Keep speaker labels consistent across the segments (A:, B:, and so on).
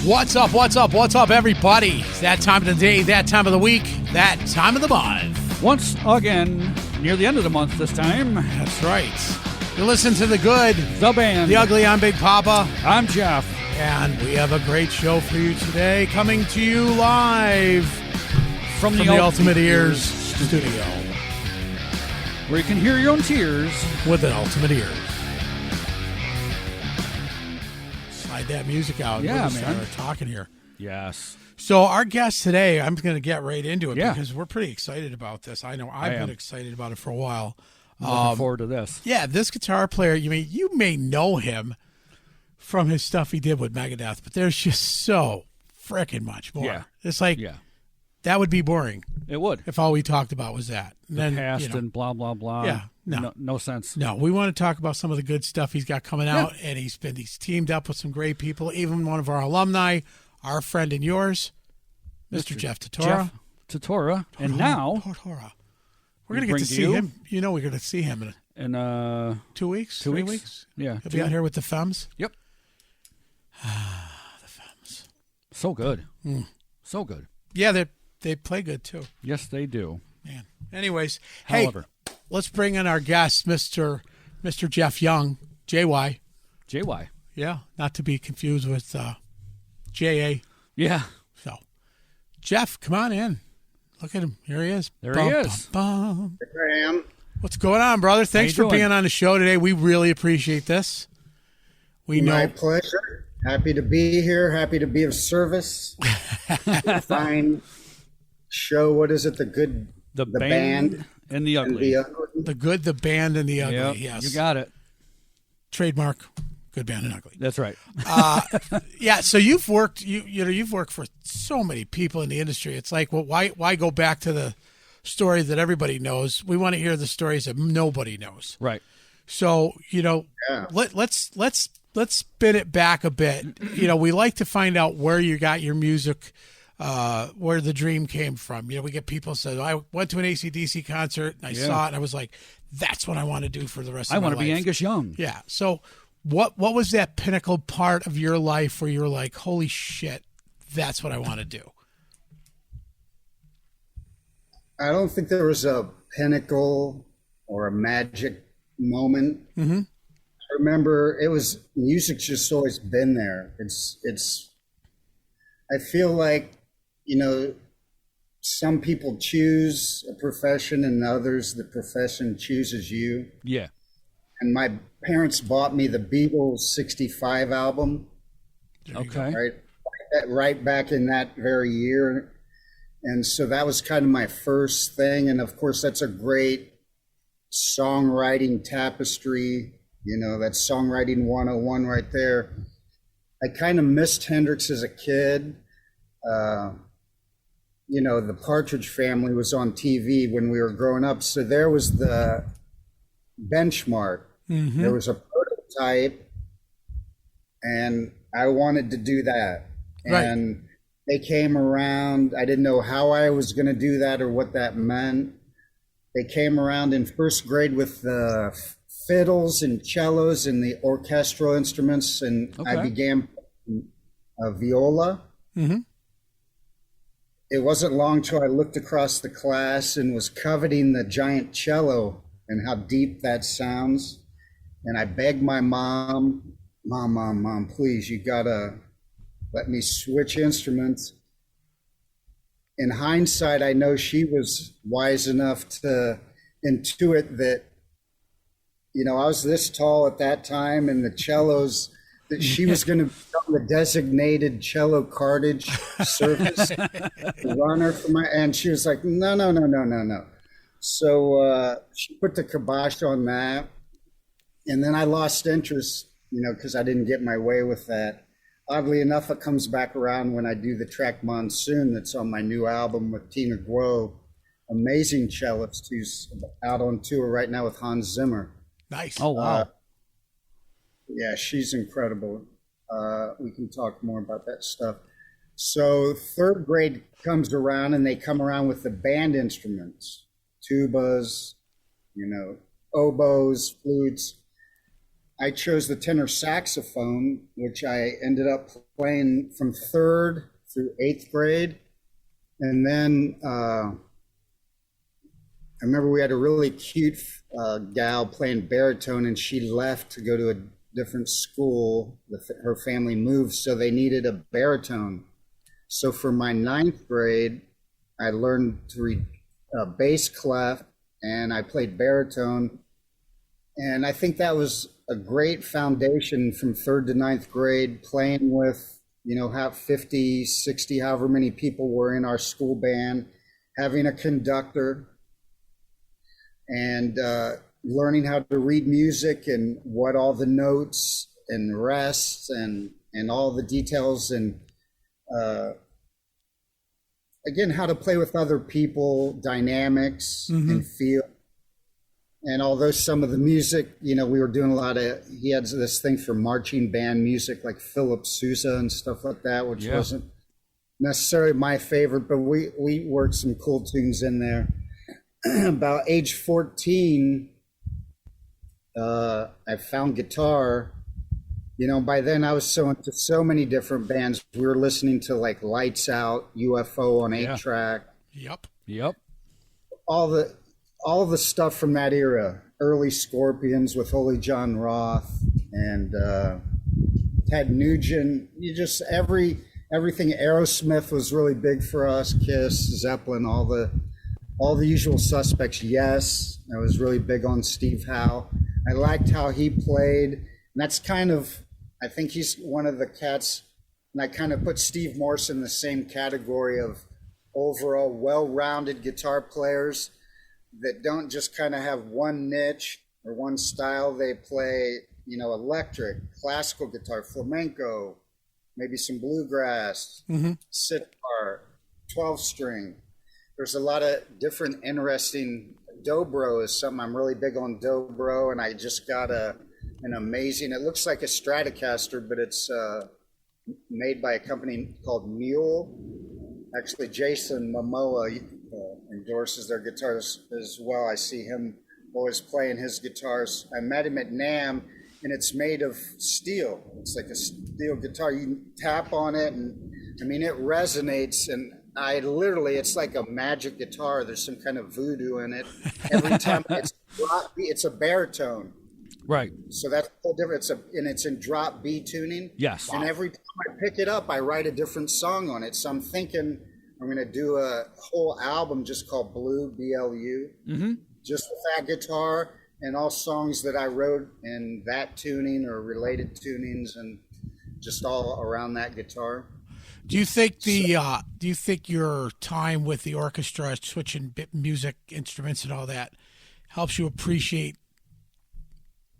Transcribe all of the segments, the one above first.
A: What's up, everybody? It's that time of the day, that time of the week, that time of the month.
B: Once again, near the end of the month this time.
A: That's right. You're listening to The Good,
B: The Band,
A: The Ugly. I'm Big Papa.
B: I'm Jeff.
A: And we have a great show for you today, coming to you live from the Ultimate Ears studio.
B: Where you can hear your own tears
A: with an Ultimate Ears. Slide that music out.
B: Yeah,
A: man.
B: We're
A: talking here.
B: Yes.
A: So our guest today, I'm going to get right into it,
B: Yeah.
A: because we're pretty excited about this. I know I've been excited about it for a while.
B: Looking forward to this.
A: Yeah, this guitar player, you may know him from his stuff he did with Megadeth, but there's just so freaking much more.
B: Yeah.
A: It's like, that would be boring.
B: It would.
A: If all we talked about was that. And
B: the past and blah, blah, blah.
A: Yeah,
B: no sense.
A: No, we want to talk about some of the good stuff he's got coming out, and he's teamed up with some great people, even one of our alumni, our friend and yours, Mr. Jeff
B: Totora. And now,
A: we're going to get to see him. We're going to see him
B: in
A: 2 weeks, 3 weeks.
B: Yeah.
A: He'll be out here with the Femmes.
B: Yep.
A: The Femmes.
B: So good. So good.
A: Yeah, they play good too.
B: Yes, they do.
A: Man. Anyways,
B: However,
A: let's bring in our guest, Mr. Jeff Young, JY.
B: JY.
A: Yeah, not to be confused with JA.
B: Yeah.
A: So, Jeff, come on in. Look at him. Here he is.
B: There he is.
C: There I am.
A: What's going on, brother? Thanks for being on the show today. We really appreciate this.
C: My pleasure. Happy to be here. Happy to be of service. Fine show. What is it? The Good,
B: the Band, and the Ugly.
A: The Good, the Band, and the Ugly.
B: Yep,
A: yes,
B: you got it.
A: Trademark. Good, Band, and Ugly.
B: That's right.
A: Yeah. So you've worked. You've worked for so many people in the industry. It's like, well, why go back to the story that everybody knows? We want to hear the stories that nobody knows.
B: Right.
A: So let's spin it back a bit. We like to find out where you got your music, where the dream came from. We get people say, I went to an AC/DC concert and I saw it and I was like, that's what I want to do for the rest of my life.
B: I want to be Angus Young.
A: Yeah. So what was that pinnacle part of your life where you were like, holy shit, that's what I want to do?
C: I don't think there was a pinnacle or a magic moment.
A: Mm-hmm.
C: I remember music's just always been there. I feel like, some people choose a profession and others, the profession chooses you.
B: Yeah.
C: And my parents bought me the Beatles 65 album.
B: Okay.
C: Right back in that very year. And so that was kind of my first thing. And of course, that's a great songwriting tapestry. That's songwriting 101 right there. I kind of missed Hendrix as a kid. The Partridge Family was on TV when we were growing up. So there was the benchmark.
A: Mm-hmm.
C: There was a prototype, and I wanted to do that.
A: Right.
C: And they came around. I didn't know how I was going to do that or what that meant. They came around in first grade with the fiddles and cellos and the orchestral instruments, and I began a viola.
A: Mm-hmm.
C: It wasn't long till I looked across the class and was coveting the giant cello and how deep that sounds. And I begged my mom, please, you gotta let me switch instruments. In hindsight, I know she was wise enough to intuit that, I was this tall at that time, and the cellos, that she was going to become the designated cello cartage service runner for and she was like, no. So she put the kibosh on that. And then I lost interest, because I didn't get my way with that. Oddly enough, it comes back around when I do the track Monsoon that's on my new album with Tina Guo, amazing cellist who's out on tour right now with Hans Zimmer.
A: Nice.
B: Oh, wow.
C: Yeah, she's incredible. We can talk more about that stuff. So third grade comes around and they come around with the band instruments, tubas, oboes, flutes. I chose the tenor saxophone, which I ended up playing from 3rd through 8th grade. And then I remember we had a really cute gal playing baritone, and she left to go to a different school. Her family moved, so they needed a baritone. So for my 9th grade, I learned to read bass clef, and I played baritone. And I think that was a great foundation from 3rd to 9th grade, playing with, have 50, 60, however many people were in our school band, having a conductor, and learning how to read music and what all the notes and rests and all the details, and again, how to play with other people, dynamics and feel. And although some of the music, we were doing a lot of, he had this thing for marching band music like Philip Sousa and stuff like that, which wasn't necessarily my favorite, but we worked some cool tunes in there. About age 14, I found guitar. By then I was so into so many different bands. We were listening to like Lights Out, UFO on 8-track.
B: Yep.
C: All the stuff from that era. Early Scorpions with Holy John Roth and Ted Nugent. Everything. Aerosmith was really big for us. Kiss, Zeppelin, all the usual suspects. Yes, I was really big on Steve Howe. I liked how he played. And that's kind of, I think he's one of the cats, and I kind of put Steve Morse in the same category of overall well-rounded guitar players that don't just kind of have one niche or one style. They play, electric, classical guitar, flamenco, maybe some bluegrass, sitar, 12-string. There's a lot of different interesting. Dobro is something I'm really big on. Dobro, and I just got an amazing. It looks like a Stratocaster, but it's made by a company called Mule. Actually, Jason Momoa endorses their guitars as well. I see him always playing his guitars. I met him at NAMM, and it's made of steel. It's like a steel guitar. You tap on it, and it resonates. And it's like a magic guitar. There's some kind of voodoo in it. Every time it's a baritone.
B: Right.
C: So that's a whole different. It's in drop B tuning.
B: Yes.
C: And every time I pick it up, I write a different song on it. So I'm thinking I'm going to do a whole album just called Blue, BLU, just with that guitar and all songs that I wrote in that tuning or related tunings, and just all around that guitar.
A: Do you think do you think your time with the orchestra, switching music instruments and all that, helps you appreciate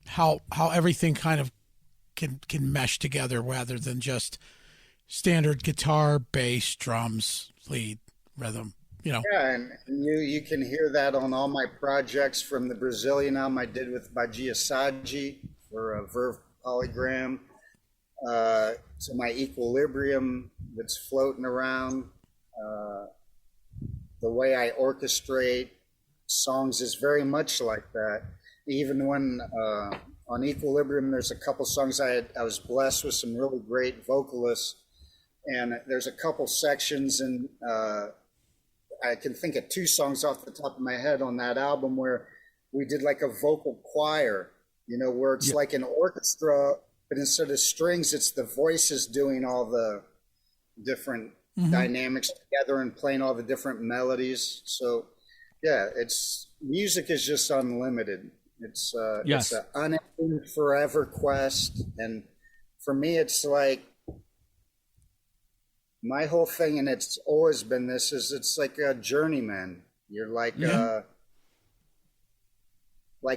A: how everything kind of can mesh together rather than just standard guitar, bass, drums, lead, rhythm? Yeah,
C: and you can hear that on all my projects, from the Brazilian album I did with Badi Assad for a Verve Polygram, to my Equilibrium that's floating around. The way I orchestrate songs is very much like that. Even when on Equilibrium, there's a couple songs I was blessed with some really great vocalists, and there's a couple sections, and I can think of 2 songs off the top of my head on that album where we did like a vocal choir, where it's like an orchestra, but instead of strings, it's the voices doing all the different dynamics together and playing all the different melodies. So, yeah, music is just unlimited. It's an unending forever quest, and for me, it's like my whole thing, and it's always been this: it's like a journeyman. You're like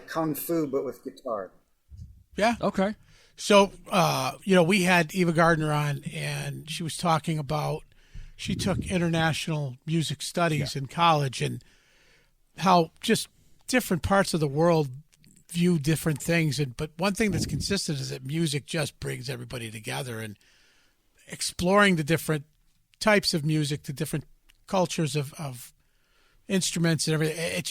C: kung fu, but with guitar.
A: Yeah.
B: Okay.
A: So, we had Eva Gardner on, and she was talking about, she took international music studies in college, and how just different parts of the world view different things. But one thing that's consistent is that music just brings everybody together, and exploring the different types of music, the different cultures of instruments and everything.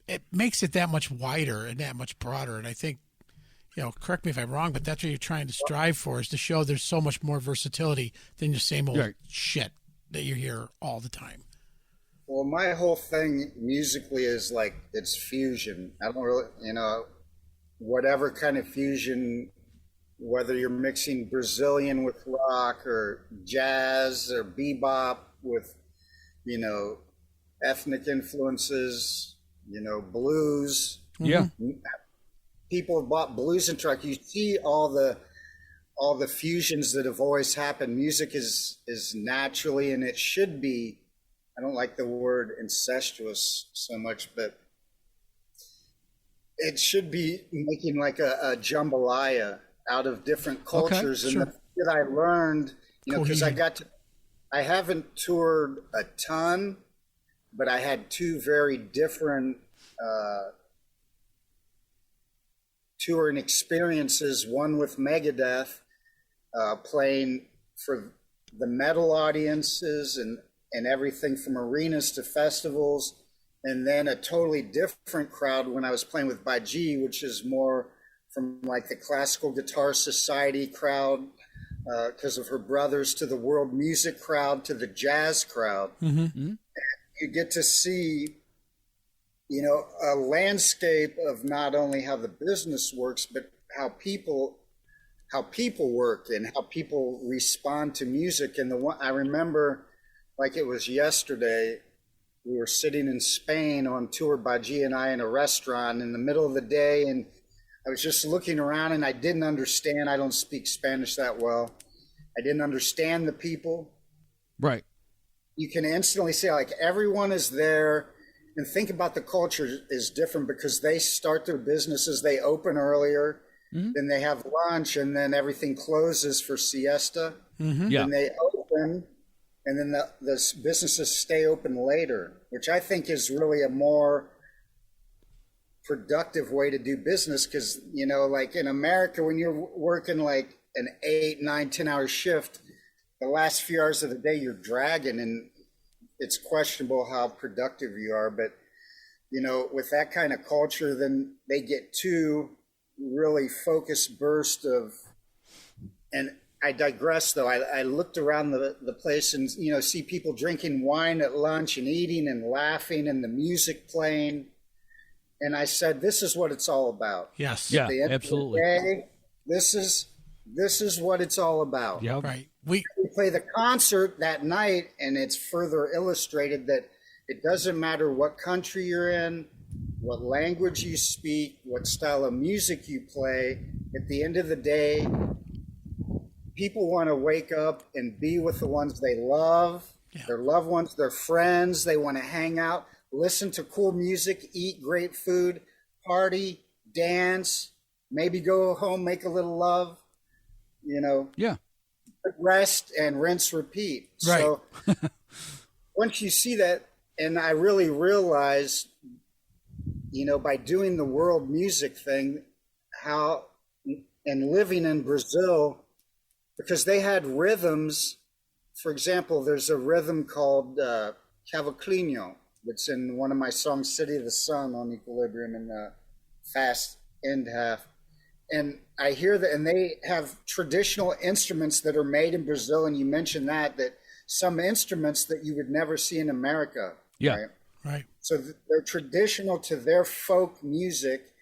A: It makes it that much wider and that much broader. And I think, correct me if I'm wrong, but that's what you're trying to strive for, is to show there's so much more versatility than your same old shit that you hear all the time.
C: Well, my whole thing musically is like, it's fusion. I don't really, whatever kind of fusion, whether you're mixing Brazilian with rock or jazz or bebop with, ethnic influences, blues.
B: Yeah.
C: People have bought blues and truck. You see all the fusions that have always happened. Music is naturally, and it should be, I don't like the word incestuous so much, but it should be making like a jambalaya out of different cultures.
A: Okay, sure.
C: And that I learned, because I haven't toured a ton, but I had two very different touring experiences. One with Megadeth, playing for the metal audiences and everything from arenas to festivals, and then a totally different crowd when I was playing with Badi, which is more from like the classical guitar society crowd, because of her brothers, to the world music crowd, to the jazz crowd.
A: Mm-hmm.
C: You get to see, a landscape of not only how the business works, but how people work and how people respond to music. And I remember, like it was yesterday, we were sitting in Spain on tour, Badi and I, in a restaurant in the middle of the day, and I was just looking around, and I didn't understand. I don't speak Spanish that well. I didn't understand the people.
B: Right.
C: You can instantly see, like, everyone is there, and think about the culture is different because they start their businesses, they open earlier, then they have lunch, and then everything closes for siesta.
A: Mm-hmm.
B: Yeah.
C: And they open, and then the businesses stay open later, which I think is really a more productive way to do business. Because, like in America, when you're working like an 8, 9, 10-hour shift, the last few hours of the day you're dragging, and it's questionable how productive you are. But, with that kind of culture, then they get two really focused bursts of, and I digress though. I looked around the place and, see people drinking wine at lunch and eating and laughing and the music playing. And I said, this is what it's all about.
A: Yes.
B: Yeah,
C: At the end
B: absolutely.
C: of the day, this is what it's all about.
B: Yeah.
A: Right.
C: We play the concert that night, and it's further illustrated that it doesn't matter what country you're in, what language you speak, what style of music you play. At the end of the day, people want to wake up and be with the ones they love, their loved ones, their friends. They want to hang out, listen to cool music, eat great food, party, dance, maybe go home, make a little love,
B: Yeah.
C: rest and rinse, repeat.
A: Right.
C: So once you see that, and I really realized, by doing the world music thing, how, and living in Brazil, because they had rhythms. For example, there's a rhythm called cavaquinho that's in one of my songs, City of the Sun, on Equilibrium, in the fast end half. And I hear that, and they have traditional instruments that are made in Brazil. And you mentioned that some instruments that you would never see in America.
B: Yeah.
A: Right.
C: So they're traditional to their folk music.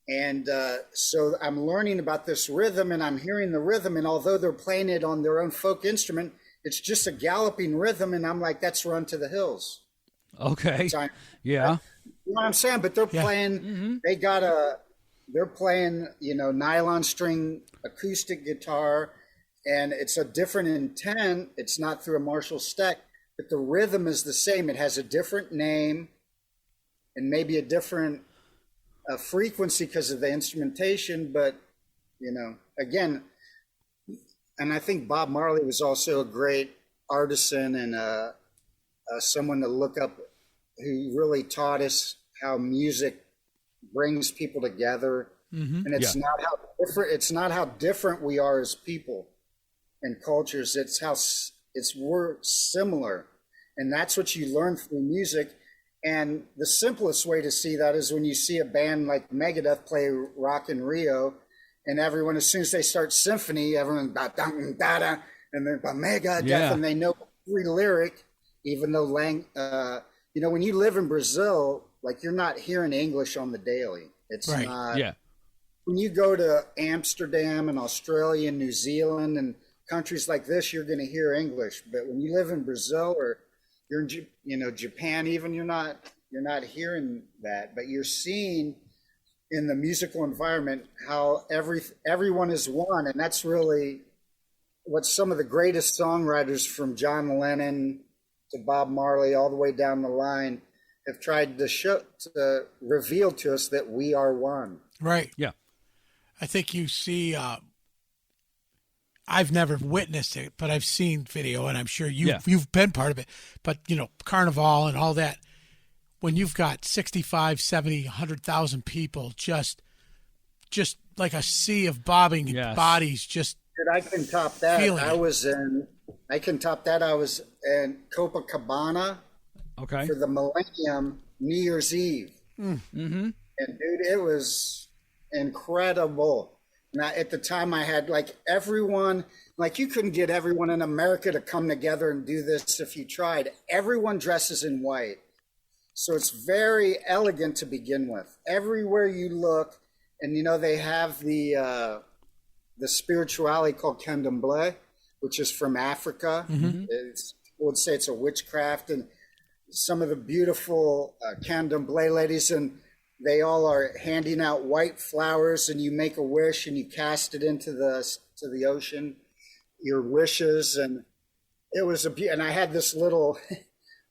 C: And so I'm learning about this rhythm, and I'm hearing the rhythm. And although they're playing it on their own folk instrument, it's just a galloping rhythm. And I'm like, that's Run to the Hills.
B: Okay.
C: So
B: Yeah.
C: you know what I'm saying? But they're playing, they're playing, nylon string acoustic guitar, and it's a different intent. It's not through a Marshall stack, but the rhythm is the same. It has a different name and maybe a different frequency because of the instrumentation. But, again, and I think Bob Marley was also a great artisan and someone to look up, who really taught us how music brings people together. And it's not how different we are as people and cultures. It's how we're similar, and that's what you learn through music. And the simplest way to see that is when you see a band like Megadeth play Rock in Rio, and everyone, as soon as they start symphony, everyone da da da, and they're Megadeth, and they know every lyric, even though when you live in Brazil, like you're not hearing English on the daily. It's not. Yeah. When you go to Amsterdam and Australia and New Zealand and countries like this, you're going to hear English. But when you live in Brazil or you're in, Japan, even you're not hearing that. But you're seeing in the musical environment how everyone is one, and that's really what some of the greatest songwriters, from John Lennon to Bob Marley, all the way down the line, have tried to reveal to us that we are one.
A: Right. Yeah. I think you see, I've never witnessed it, but I've seen video, and I'm sure you've been part of it. But, Carnival and all that, when you've got 65, 70, 100,000 people just like a sea of bobbing bodies, just
C: I can top that. I was in Copacabana for the Millennium New Year's Eve. Mm-hmm. And dude, it was incredible. Now, at the time, I had everyone, you couldn't get everyone in America to come together and do this if you tried. Everyone dresses in white. So it's very elegant to begin with. Everywhere you look, and they have the spirituality called candomblé, which is from Africa. Mm-hmm. I would say it's a witchcraft, and some of the beautiful candomblé ladies, and they all are handing out white flowers, and you make a wish and you cast it into the ocean, your wishes. And it was and I had this little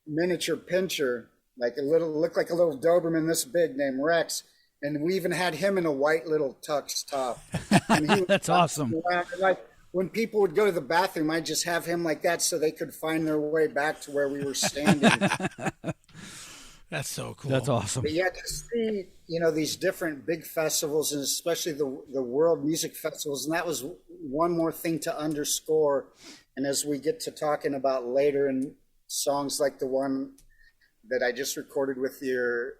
C: miniature pincher, looked like a little Doberman this big, named Rex. And we even had him in a white little tux top. And he
B: That's awesome.
C: And when people would go to the bathroom, I'd just have him like that so they could find their way back to where we were standing.
A: That's so cool.
B: That's awesome.
C: But yeah, to see, these different big festivals, and especially the world music festivals. And that was one more thing to underscore. And as we get to talking about later in songs like the one that I just recorded with your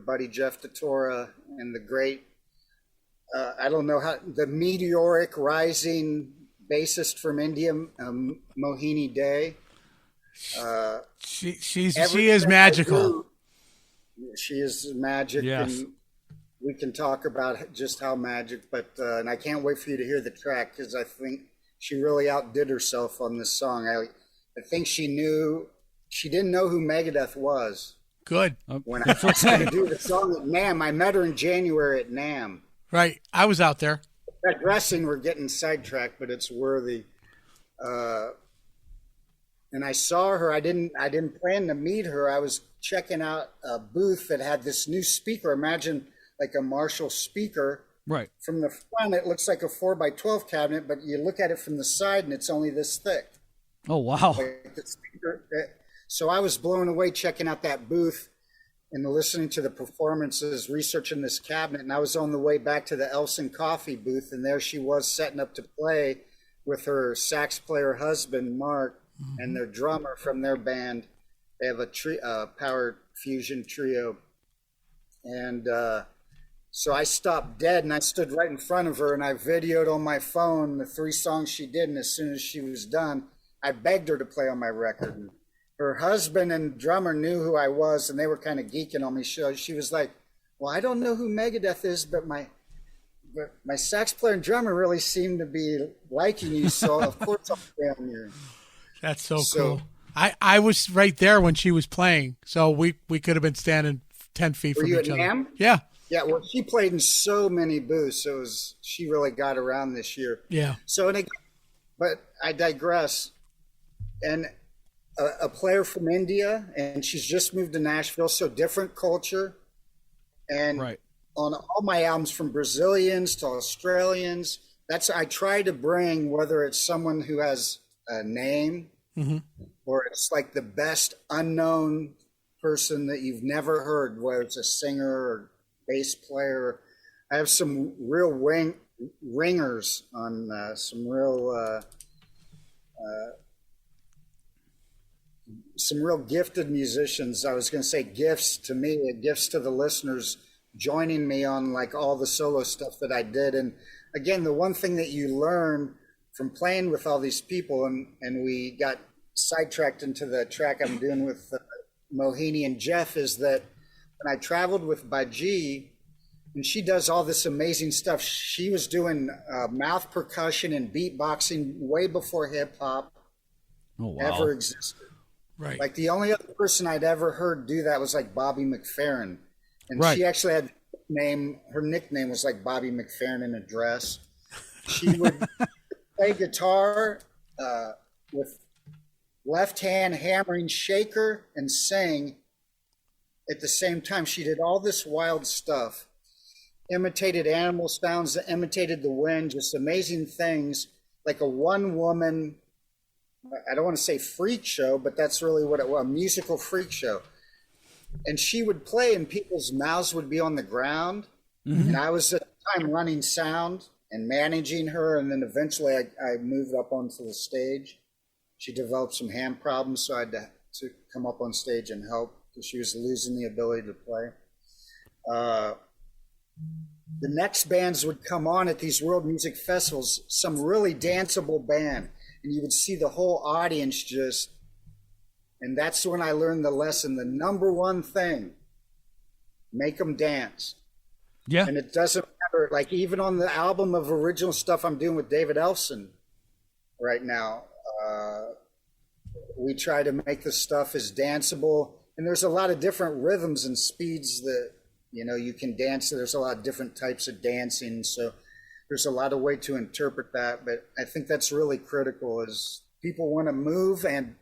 C: buddy Jeff DeTora, and the great, I don't know how, the meteoric rising bassist from India, Mohini Day.
A: She is magical.
C: She is magic, yes. And we can talk about just how magic. But and I can't wait for you to hear the track, because I think she really outdid herself on this song. I think she didn't know who Megadeth was.
A: Good.
C: When I was going to do the song at NAMM, I met her in January at NAMM.
A: Right, I was out there.
C: Digressing, we're getting sidetracked, but it's worthy. And I saw her. I didn't plan to meet her. I was checking out a booth that had this new speaker. Imagine like a Marshall speaker.
B: Right.
C: From the front, it looks like a 4x12 cabinet, but you look at it from the side, and it's only this thick.
B: Oh, wow.
C: Like the speaker. So I was blown away checking out that booth and listening to the performances, researching this cabinet. And I was on the way back to the Elson Coffee booth, and there she was setting up to play with her sax player husband, Mark, mm-hmm. and their drummer from their band. They have a power fusion trio. And so I stopped dead, and I stood right in front of her, and I videoed on my phone the 3 songs she did. And as soon as she was done, I begged her to play on my record. And her husband and drummer knew who I was, and they were kind of geeking on me. She was like, well, I don't know who Megadeth is, but my sax player and drummer really seem to be liking you, so of course I'll play on you.
A: That's so cool. I was right there when she was playing, so we could have been standing 10 feet from each other. Were you at NAMM? Yeah. Yeah, well, she played in so many booths, so she really got around this year. Yeah. So, but I digress. And a player from India, and she's just moved to Nashville, so different culture. And right. On all my albums, from Brazilians to Australians, I try to bring, whether it's someone who has a name, mm-hmm. or it's like the best unknown person that you've never heard, whether it's a singer or bass player. I have some real ringers on some real gifted musicians. I was going to say gifts to me, gifts to the listeners,
C: joining me on like all the solo stuff that I did. And again, the one thing that you learn from playing with all these people, and we got sidetracked into the track I'm doing with Mohini and Jeff, is that when I traveled with Badi, and she does all this amazing stuff, she was doing mouth percussion and beatboxing way before hip hop ever existed.
A: Right.
C: Like the only other person I'd ever heard do that was like Bobby McFerrin. And she actually had her nickname was like Bobby McFerrin in a dress. She would play guitar with left hand hammering shaker and sing at the same time. She did all this wild stuff, imitated animal sounds, imitated the wind, just amazing things, like a one woman, I don't want to say freak show, but that's really what it was, a musical freak show. And she would play and people's mouths would be on the ground. Mm-hmm. And I was at the time running sound and managing her. And then eventually I moved up onto the stage. She developed some hand problems, so I had to come up on stage and help because she was losing the ability to play. The next bands would come on at these world music festivals, some really danceable band. And you would see the whole audience just, and that's when I learned the lesson. The number one thing, make them dance.
B: Yeah.
C: And it doesn't matter, like even on the album of original stuff I'm doing with David Elfson right now, we try to make the stuff as danceable. And there's a lot of different rhythms and speeds that, you can dance. There's a lot of different types of dancing. So there's a lot of way to interpret that, but I think that's really critical is people want to move, and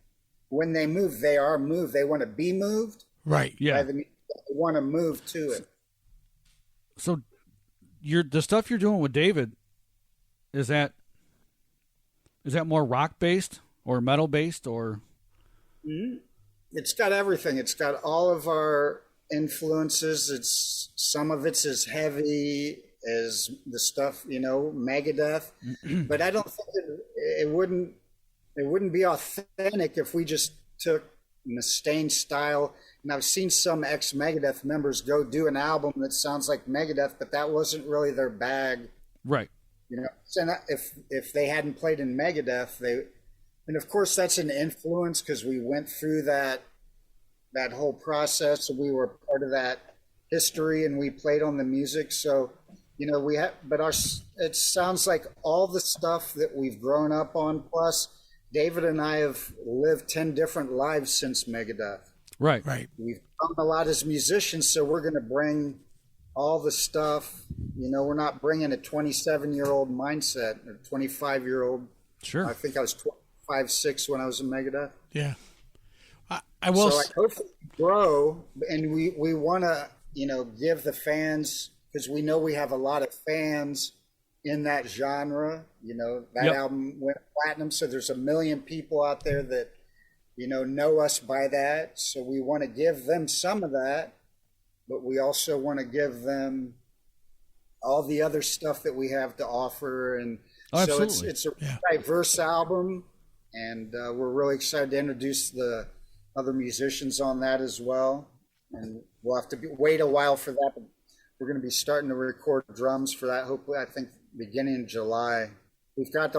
C: when they move, they are moved. They want to be moved.
A: Right.
B: Yeah.
C: They want to move to it.
B: So the stuff you're doing with David, is that more rock based or metal based or?
C: Mm-hmm. It's got everything. It's got all of our influences. Some of it's as heavy as the stuff, Megadeth, but I don't think it wouldn't be authentic if we just took Mustaine style. And I've seen some ex-Megadeth members go do an album that sounds like Megadeth, but that wasn't really their bag.
B: Right.
C: So if they hadn't played in Megadeth, and of course that's an influence because we went through that whole process. So we were part of that history and we played on the music. So, it sounds like all the stuff that we've grown up on, plus David and I have lived 10 different lives since Megadeth.
B: Right.
C: We've done a lot as musicians, so we're going to bring all the stuff. We're not bringing a 27-year-old mindset or 25-year-old.
B: Sure.
C: I think I was 5, 6 when I was in Megadeth.
A: Yeah. I will.
C: So I hopefully grow, and we want to, give the fans, because we know we have a lot of fans in that genre. That album went platinum, so there's 1 million people out there that, know us by that. So we want to give them some of that, but we also want to give them all the other stuff that we have to offer. And so it's a diverse album, and we're really excited to introduce the other musicians on that as well. And we'll have to wait a while for that. But we're going to be starting to record drums for that, hopefully, I think, beginning in July. We've got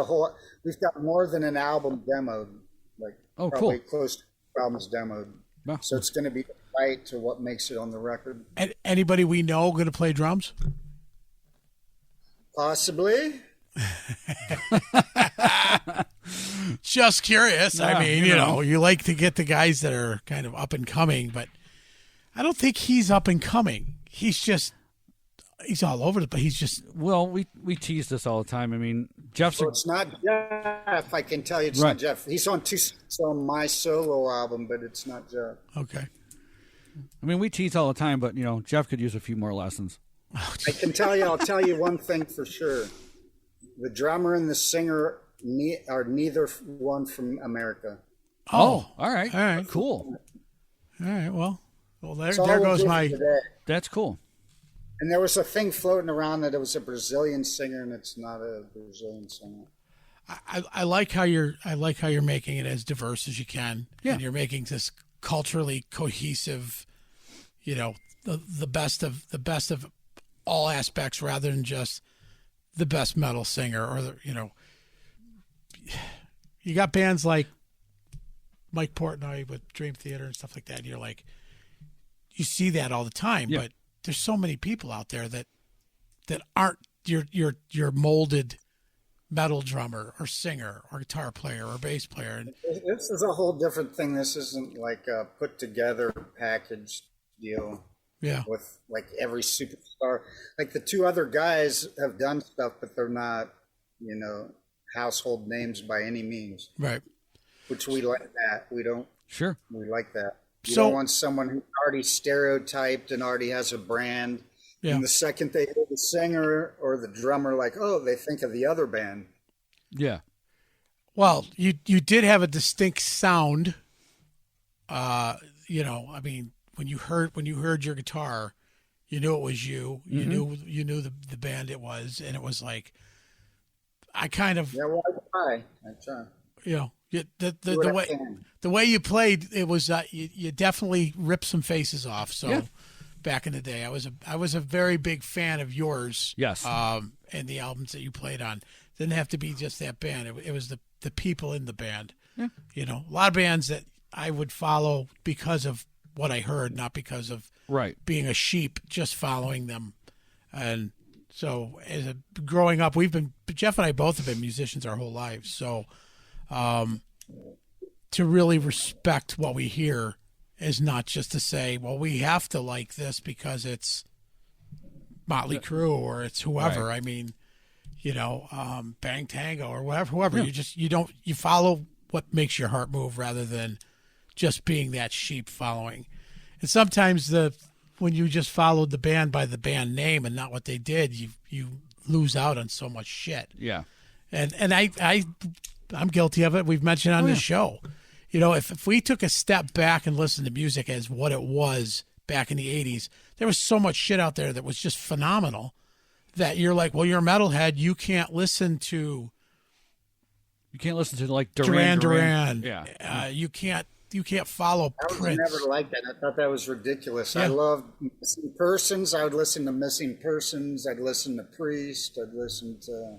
C: more than an album demoed, like probably close to 2 albums demoed.
B: Wow.
C: So it's going to be right to what makes it on the record.
A: And anybody we know going to play drums?
C: Possibly.
A: Just curious. I mean, you like to get the guys that are kind of up and coming, but I don't think he's up and coming. He's all over the place. He's just.
B: Well, we tease this all the time. I mean, Jeff's.
C: Well, it's not Jeff. I can tell you it's not Jeff. He's on on my solo album, but it's not Jeff.
A: Okay.
B: I mean, we tease all the time, but Jeff could use a few more lessons.
C: I can tell you. I'll tell you one thing for sure: the drummer and the singer are neither one from America.
B: Oh, all right, cool.
A: All right, well, there goes my.
B: That's cool.
C: And there was a thing floating around that it was a Brazilian singer, and it's not a Brazilian singer.
A: I like how you're making it as diverse as you can.
B: Yeah.
A: And you're making this culturally cohesive, the best of all aspects rather than just the best metal singer or you got bands like Mike Portnoy with Dream Theater and stuff like that. And you're like, you see that all the time, but there's so many people out there that aren't your molded metal drummer or singer or guitar player or bass player. And
C: this is a whole different thing. This isn't like a put together package deal.
A: Yeah.
C: With like every superstar, like the two other guys have done stuff, but they're not, household names by any means.
A: Right.
C: Which we like that. We don't. Sure. We like that. You don't want someone who's already stereotyped and already has a brand. Yeah. And the second they hear the singer or the drummer, like, oh, they think of the other band.
B: Yeah.
A: Well, you did have a distinct sound. I mean, when you heard your guitar, you knew it was you. You knew the band it was, and it was like, I kind of.
C: Yeah, well, I try.
A: The way you played, it was you definitely ripped some faces off. So back in the day, I was a very big fan of yours.
B: Yes.
A: And the albums that you played on didn't have to be just that band. It was the people in the band. Yeah. A lot of bands that I would follow because of what I heard, not because of being a sheep, just following them. And so growing up, Jeff and I both have been musicians our whole lives. So to really respect what we hear is not just to say, well, we have to like this because it's Motley Crue or it's whoever. Right. I mean, Bang Tango or whoever. Yeah. You follow what makes your heart move rather than just being that sheep following. And sometimes when you just followed the band by the band name and not what they did, you lose out on so much shit.
B: Yeah.
A: And I'm guilty of it. We've mentioned on this show. If we took a step back and listened to music as what it was back in the 80s, there was so much shit out there that was just phenomenal that you're like, well, you're a metalhead. You can't listen to
B: like
A: Duran.
B: Yeah.
A: You can't follow Prince.
C: I was never like that. I thought that was ridiculous. Yeah. I loved Missing Persons. I would listen to Missing Persons. I'd listen to Priest. I'd listen to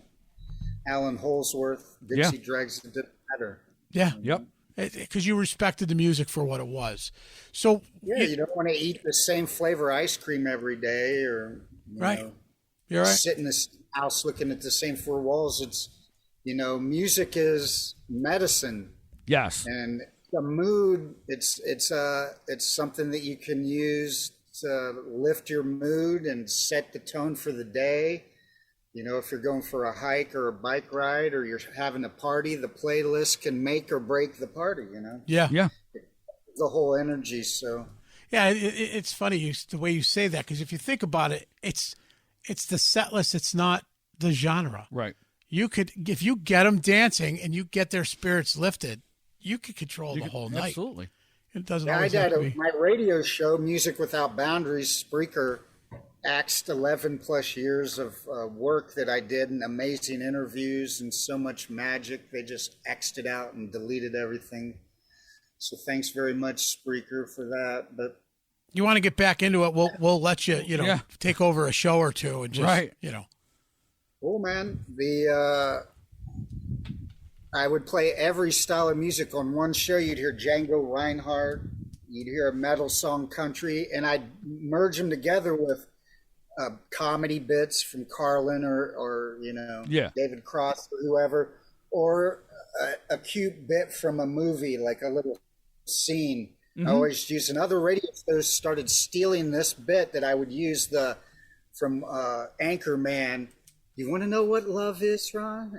C: Alan Holsworth. Dixie Dregs. It didn't matter.
A: Yeah. Yep. Because you respected the music for what it was. So
C: you don't want to eat the same flavor ice cream every day, or
A: You're right.
C: Sit in this house looking at the same four walls. It's music is medicine.
B: Yes.
C: And the mood, it's something that you can use to lift your mood and set the tone for the day. If you're going for a hike or a bike ride or you're having a party, the playlist can make or break the party,
A: Yeah.
B: Yeah.
C: The whole energy. So.
A: Yeah, it's funny the way you say that, because if you think about it, it's the set list. It's not the genre.
B: Right.
A: You could, if you get them dancing and you get their spirits lifted, you could control the whole night.
B: Absolutely.
A: It doesn't.
C: Yeah,
A: always have to be.
C: my radio show, Music Without Boundaries, Spreaker, axed 11 plus years of work that I did and amazing interviews and so much magic. They just X'd it out and deleted everything. So thanks very much, Spreaker, for that. But
A: you want to get back into it, we'll let you, take over a show or two and just,
C: Cool, man. I would play every style of music on one show. You'd hear Django Reinhardt, you'd hear a metal song, country, and I'd merge them together with comedy bits from Carlin or David Cross or whoever, or a cute bit from a movie, like a little scene. I always use another radio shows started stealing this bit that I would use from Anchorman. You want to know what love is, Ron?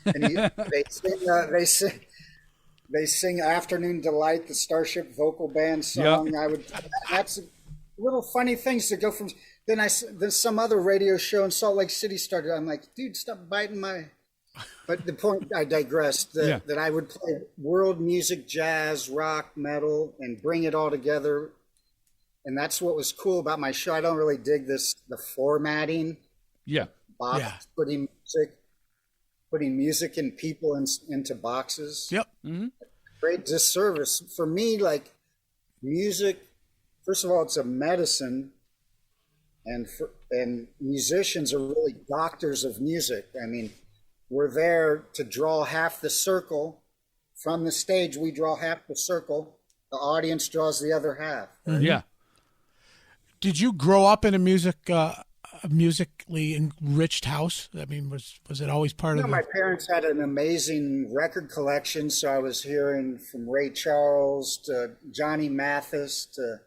C: And they sing "Afternoon Delight," the Starship Vocal Band song. Yep. That's little funny things to go from. Then some other radio show in Salt Lake City started. I'm like, dude, stop biting my. But the point, I digressed. That I would play world music, jazz, rock, metal, and bring it all together. And that's what was cool about my show. I don't really dig the formatting.
B: Yeah.
C: Putting music and people into boxes.
A: Yep.
C: Great disservice for me. Like music first of all, it's a medicine, and musicians are really doctors of music. I mean, we're there to draw half the circle. From the stage, we draw half the circle. The audience draws the other half.
B: Right? Yeah.
A: Did you grow up in a musically enriched house? I mean, was it always part of?
C: My parents had an amazing record collection, so I was hearing from Ray Charles to Johnny Mathis to,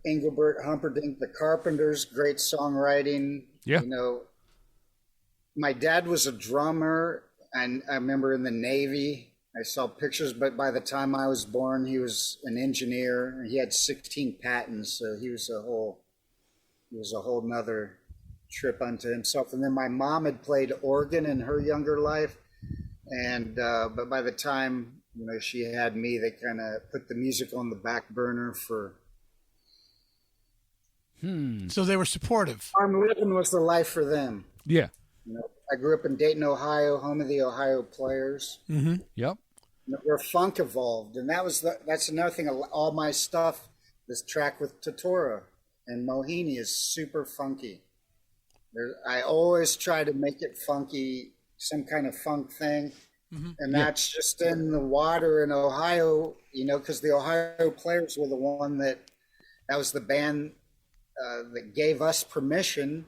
C: Engelbert Humperdinck, the Carpenters, great songwriting.
B: Yeah.
C: My dad was a drummer, and I remember in the Navy. I saw pictures, but by the time I was born, he was an engineer. He had 16 patents, so he was a whole nother trip unto himself. And then my mom had played organ in her younger life, and but by the time she had me, they kind of put the music on the back burner for.
A: So they were supportive.
C: Farm living was the life for them.
B: Yeah.
C: I grew up in Dayton, Ohio, home of the Ohio Players.
B: Mm-hmm. Yep.
C: Where funk evolved, and that's another thing. All my stuff, this track with Totora and Mohini is super funky. I always try to make it funky, some kind of funk thing, and that's just in the water in Ohio. Because the Ohio Players were the one that was the band that gave us permission.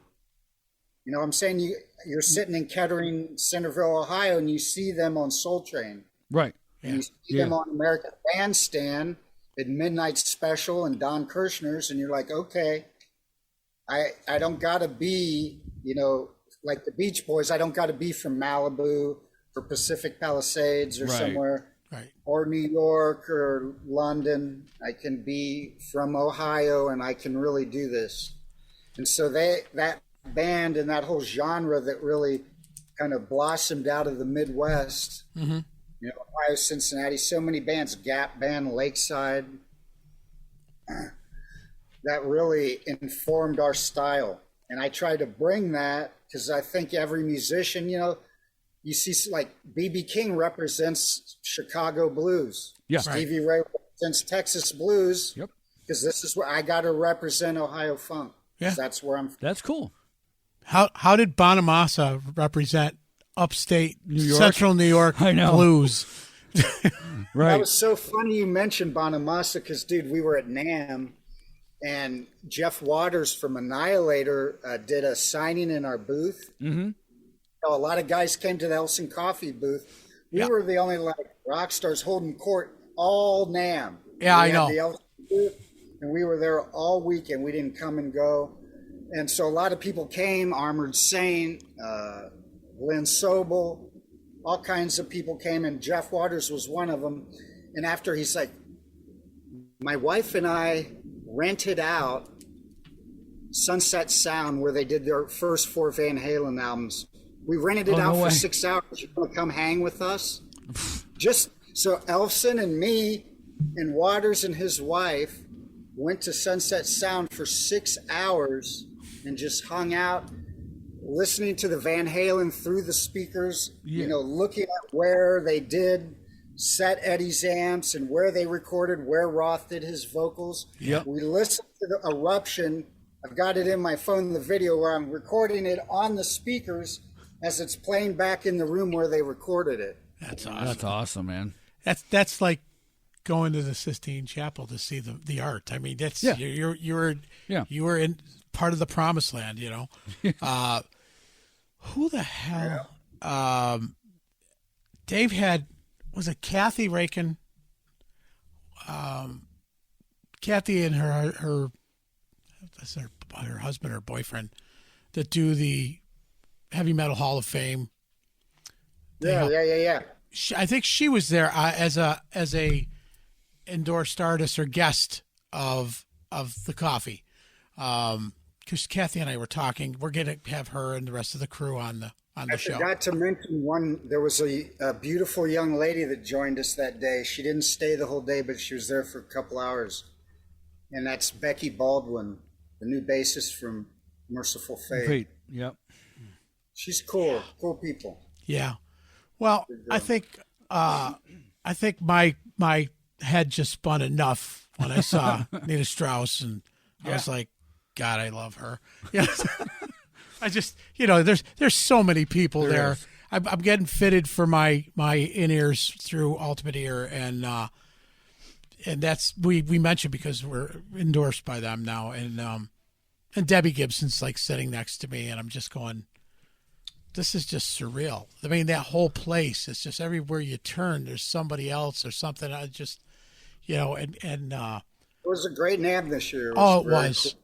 C: I'm saying you're sitting in Kettering, Centerville, Ohio, and you see them on Soul Train.
B: Right.
C: And you see them on American Bandstand at Midnight Special and Don Kirshner's, and you're like, okay, I don't got to be, like the Beach Boys, I don't got to be from Malibu or Pacific Palisades or somewhere, or New York or London. I can be from Ohio, and I can really do this. And so that band and that whole genre that really kind of blossomed out of the Midwest, Ohio, Cincinnati, so many bands, Gap Band, Lakeside, that really informed our style. And I try to bring that because I think every musician, you see like B.B. King represents Chicago blues.
B: Yeah.
C: Stevie Ray represents Texas blues.
B: Yep.
C: Because this is where I got to represent Ohio funk.
A: Yeah.
C: That's where I'm from.
B: That's cool.
A: How did Bonamassa represent upstate
B: New York?
A: Central New York blues?
B: Right.
C: That was so funny you mentioned Bonamassa because, dude, we were at NAMM and Jeff Waters from Annihilator did a signing in our booth.
B: Mm-hmm.
C: A lot of guys came to the Elson Coffee booth. We were the only rock stars holding court all NAMM.
A: Yeah, I know.
C: The Elson booth, and we were there all weekend. We didn't come and go. And so a lot of people came, Armored Saint, Lynn Sobel, all kinds of people came, and Jeff Waters was one of them. And after he's like, my wife and I rented out Sunset Sound where they did their first 4 Van Halen albums. We rented it out for 6 hours. You want to come hang with us? Just so Elfson and me and Waters and his wife went to Sunset Sound for 6 hours and just hung out, listening to the Van Halen through the speakers, looking at where they did set Eddie's amps and where they recorded, where Roth did his vocals.
B: Yep.
C: We listened to the Eruption. I've got it in my phone, the video where I'm recording it on the speakers as it's playing back in the room where they recorded it.
A: That's awesome.
B: That's awesome, man.
A: That's like going to the Sistine Chapel to see the art. I mean, that's you were in part of the promised land, Who the hell? Yeah. Dave was it Kathy Rakin? Kathy and her husband or boyfriend that do the Heavy Metal Hall of Fame.
C: Yeah.
A: I think she was there as a endorsed artist or guest of the coffee. Because Kathy and I were talking, we're going to have her and the rest of the crew on the show. I
C: forgot to mention one. There was a beautiful young lady that joined us that day. She didn't stay the whole day, but she was there for a couple hours. And that's Becky Baldwin, the new bassist from Merciful Fate.
B: Yep.
C: She's cool people.
A: Yeah. Well, I think my head just spun enough when I saw Nina Strauss, and I was like, God, I love her. Yeah. I just, there's so many people there. I'm getting fitted for my in-ears through Ultimate Ear, and that's we mentioned because we're endorsed by them now, and Debbie Gibson's like sitting next to me, and I'm just going, this is just surreal. I mean, that whole place, it's just everywhere you turn, there's somebody else or something. I just, and it
C: was a great NAB this year.
A: It was.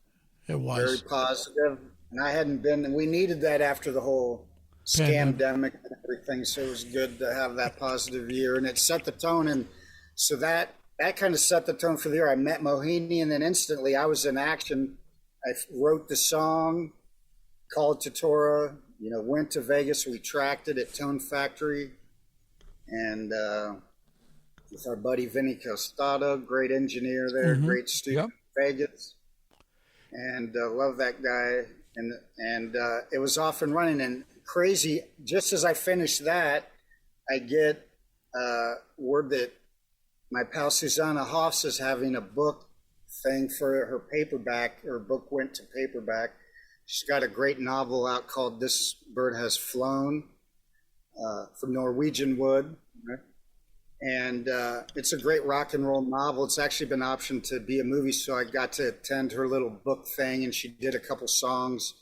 C: Very positive. And I hadn't been, and we needed that after the whole scamdemic and everything. So it was good to have that positive year, and it set the tone. And so that kind of set the tone for the year. I met Mohini, and then instantly I was in action. I wrote the song, called Totora, went to Vegas. We tracked it at Tone Factory, and with our buddy Vinny Costado, great engineer there, great studio in Vegas, and love that guy. And it was off and running, and crazy. Just as I finished that, I get word that my pal Susanna Hoffs is having a book thing for her paperback. Her book went to paperback. She's got a great novel out called This Bird Has Flown from Norwegian Wood. Right? And it's a great rock and roll novel. It's actually been optioned to be a movie, so I got to attend her little book thing, and she did a couple songs.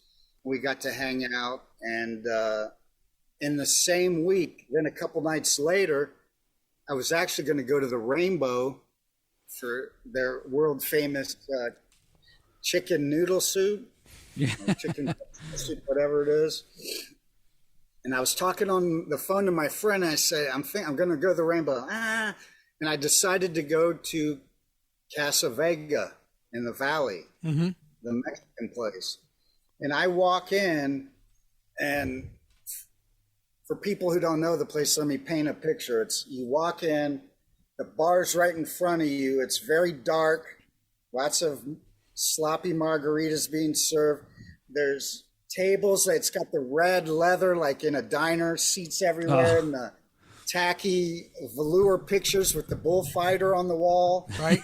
C: We got to hang out, and in the same week, then a couple nights later, I was actually going to go to the Rainbow for their world famous chicken noodle soup, chicken soup, whatever it is. And I was talking on the phone to my friend, and I said, I'm going to go to the Rainbow. And I decided to go to Casa Vega in the Valley, the Mexican place. And I walk in, and for people who don't know the place, let me paint a picture. You walk in, the bar's right in front of you. It's very dark, lots of sloppy margaritas being served. There's tables. It's got the red leather, like in a diner, seats everywhere, and the tacky velour pictures with the bullfighter on the wall.
A: Right,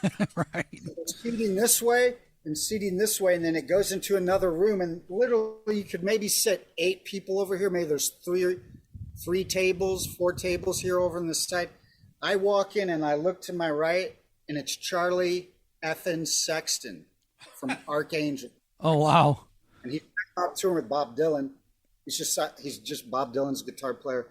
C: right. Seating this way and seating this way, and then it goes into another room, and literally you could maybe sit 8 people over here. Maybe there's 4 tables here over on this side. I walk in and I look to my right, and it's Charlie Ethan Sexton from Archangel.
B: Oh, wow.
C: And he's on tour with Bob Dylan. He's just Bob Dylan's guitar player.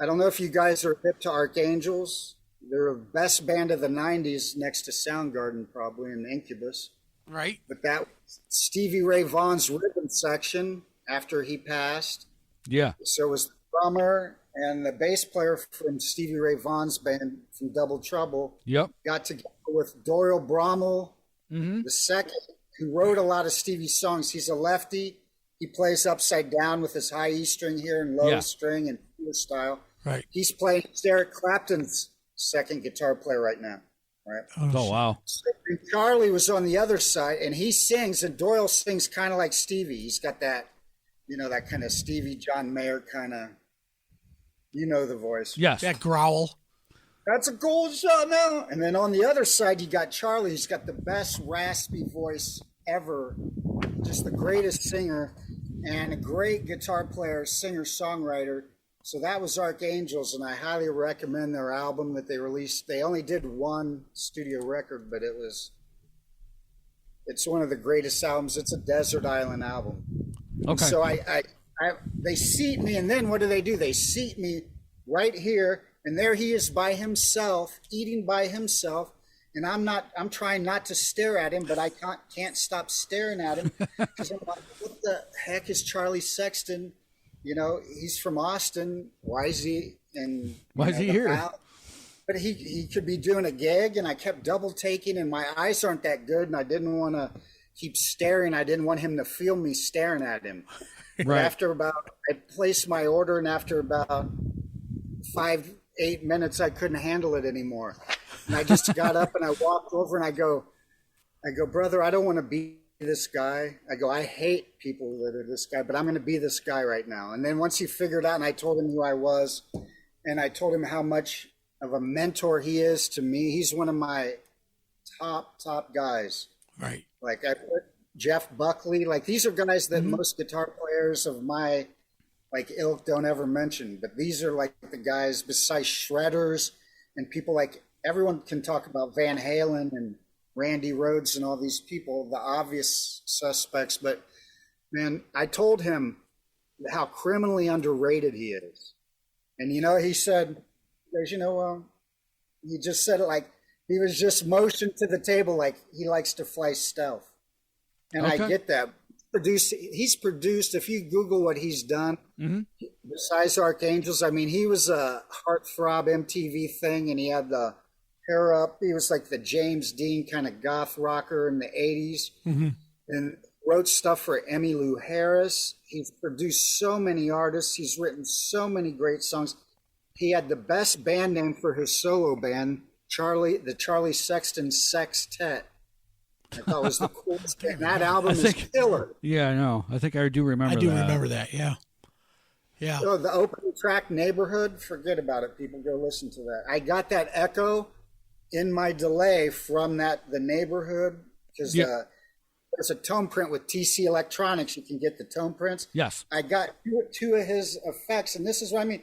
C: I don't know if you guys are hip to Archangels. They're the best band of the 90s next to Soundgarden, probably, and Incubus.
A: Right.
C: But that was Stevie Ray Vaughan's rhythm section after he passed.
B: Yeah.
C: So it was the drummer and the bass player from Stevie Ray Vaughan's band from Double Trouble.
B: Yep. Got
C: together with Doyle Brommel, the second, who wrote a lot of Stevie's songs. He's a lefty. He plays upside down with his high E string here and low string and style.
A: Right.
C: He's playing Eric Clapton's second guitar player right now. Right.
B: Oh wow.
C: So Charlie was on the other side, and he sings, and Doyle sings kind of like Stevie. He's got that, that kind of Stevie John Mayer kind of, the voice.
B: Yes.
A: That growl.
C: That's a gold shot now. And then on the other side, you got Charlie. He's got the best raspy voice ever. Just the greatest singer and a great guitar player, singer, songwriter. So that was Archangels, and I highly recommend their album that they released. They only did one studio record, but it's one of the greatest albums. It's a desert island album.
B: Okay.
C: So they seat me, and then what do? They seat me right here, and there he is by himself, eating by himself, and I'm trying not to stare at him, but I can't stop staring at him because I'm like, what the heck is Charlie Sexton? He's from Austin. Why is he
B: here?
C: But he could be doing a gig, and I kept double taking, and my eyes aren't that good, and I didn't want to keep staring. I didn't want him to feel me staring at him.
B: Right.
C: I placed my order, and after about 5-8 minutes, I couldn't handle it anymore. And I just got up and I walked over and I go, brother, I don't want to be this guy. I hate people that are this guy, but I'm going to be this guy right now. And then once he figured out, and I told him who I was, and I told him how much of a mentor he is to me. He's one of my top guys.
A: Right.
C: Like I put Jeff Buckley, like these are guys that most guitar players of my like ilk don't ever mention, but these are like the guys besides shredders and people like everyone can talk about Van Halen and Randy Rhoads and all these people, the obvious suspects, but man, I told him how criminally underrated he is. And, he said, he just said it like he was just motioned to the table like he likes to fly stealth. And I get that. He's produced, if you Google what he's done, besides Archangels, I mean, he was a heartthrob MTV thing, and he had the hair up. He was like the James Dean kind of goth rocker in the 80s, and wrote stuff for Emmylou Harris. He's produced so many artists. He's written so many great songs. He had the best band name for his solo band, the Charlie Sexton Sextet. I thought it was the coolest thing. That album is killer.
B: Yeah, I know. I think I do remember that.
A: I do remember that, yeah. Yeah.
C: So the opening track, Neighborhood, forget about it. People go listen to that. I got that echo in my delay from the Neighborhood, because there's a tone print with TC Electronics. You can get the tone prints.
B: Yes.
C: I got two of his effects, and this is what I mean.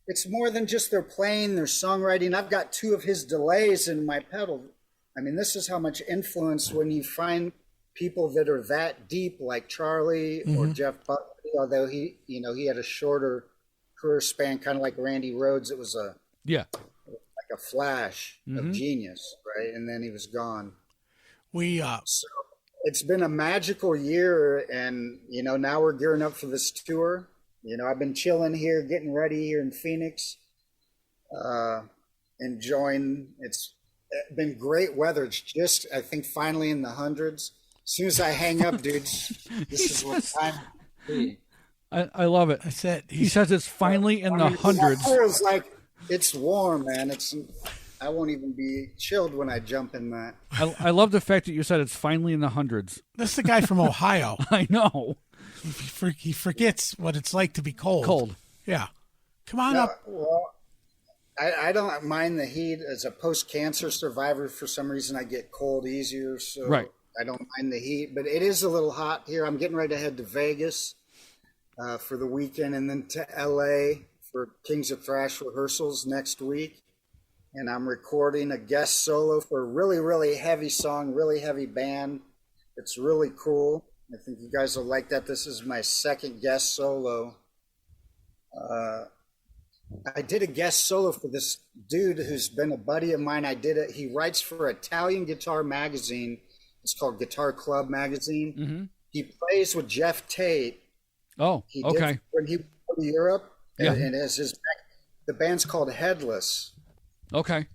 C: It's more than just their playing, their songwriting. I've got two of his delays in my pedal. I mean, this is how much influence when you find people that are that deep, like Charlie or Jeff Buckley, although he had a shorter career span, kind of like Randy Rhoads. It was like a flash of genius, right? And then he was gone. So it's been a magical year, and now we're gearing up for this tour. I've been chilling here, getting ready here in Phoenix, enjoying. It's been great weather. It's just, I think, finally in the hundreds. As soon as I hang up, dudes, this is what time to be.
B: I love it. He says it's finally in the hundreds.
C: It feels like it's warm, man. I won't even be chilled when I jump in that.
B: I love the fact that you said it's finally in the hundreds.
A: That's the guy from Ohio.
B: I know.
A: He forgets what it's like to be cold.
B: Cold.
A: Yeah. Come on up.
C: Well, I don't mind the heat. As a post-cancer survivor, for some reason I get cold easier, so I don't mind the heat. But it is a little hot here. I'm getting ready to head to Vegas for the weekend, and then to LA for Kings of Thrash rehearsals next week. And I'm recording a guest solo for a really, really heavy song, really heavy band. It's really cool. I think you guys will like that. This is my second guest solo. I did a guest solo for this dude who's been a buddy of mine. He writes for Italian Guitar Magazine. It's called Guitar Club Magazine. He plays with Jeff Tate.
B: Oh, okay.
C: When he went to Europe, and the band's called Headless.
B: Okay.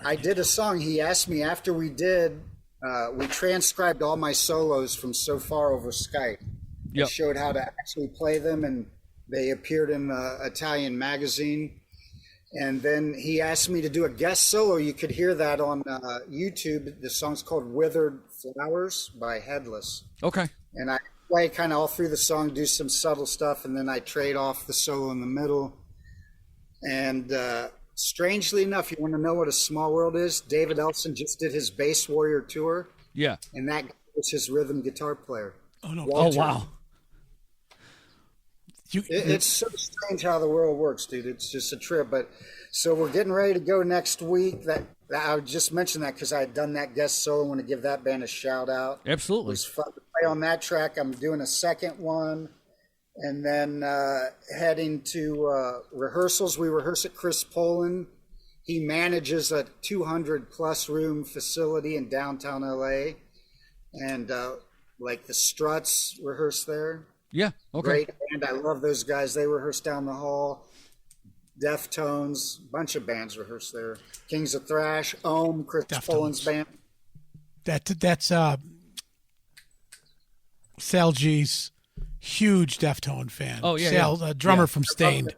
C: I did a song. He asked me after we did, we transcribed all my solos from so far over Skype. I showed how to actually play them, and they appeared in the Italian magazine. And then he asked me to do a guest solo. You could hear that on YouTube. The song's called Withered Flowers by Headless.
B: Okay.
C: And I play kind of all through the song, do some subtle stuff, and then I trade off the solo in the middle. And strangely enough, you want to know what a small world is? David Ellison just did his Bass Warrior tour. Yeah. And that was his rhythm guitar player.
A: Oh, no.
C: Walter.
B: Oh, wow.
C: It's so strange how the world works, dude. It's just a trip. But so we're getting ready to go next week. I just mentioned that because I had done that guest solo. I want to give that band a shout out.
B: Absolutely.
C: It was fun to play on that track. I'm doing a second one. And then heading to rehearsals. We rehearse at Chris Poland. He manages a 200-plus room facility in downtown LA. And like the Struts rehearse there.
B: Yeah, okay.
C: Great band. I love those guys. They rehearse down the hall. Deftones, bunch of bands rehearse there. Kings of Thrash, Ohm, Chris Poland's band.
A: That's Sal G's huge Deftone fan.
B: Oh, yeah.
A: Sal, drummer from Stained.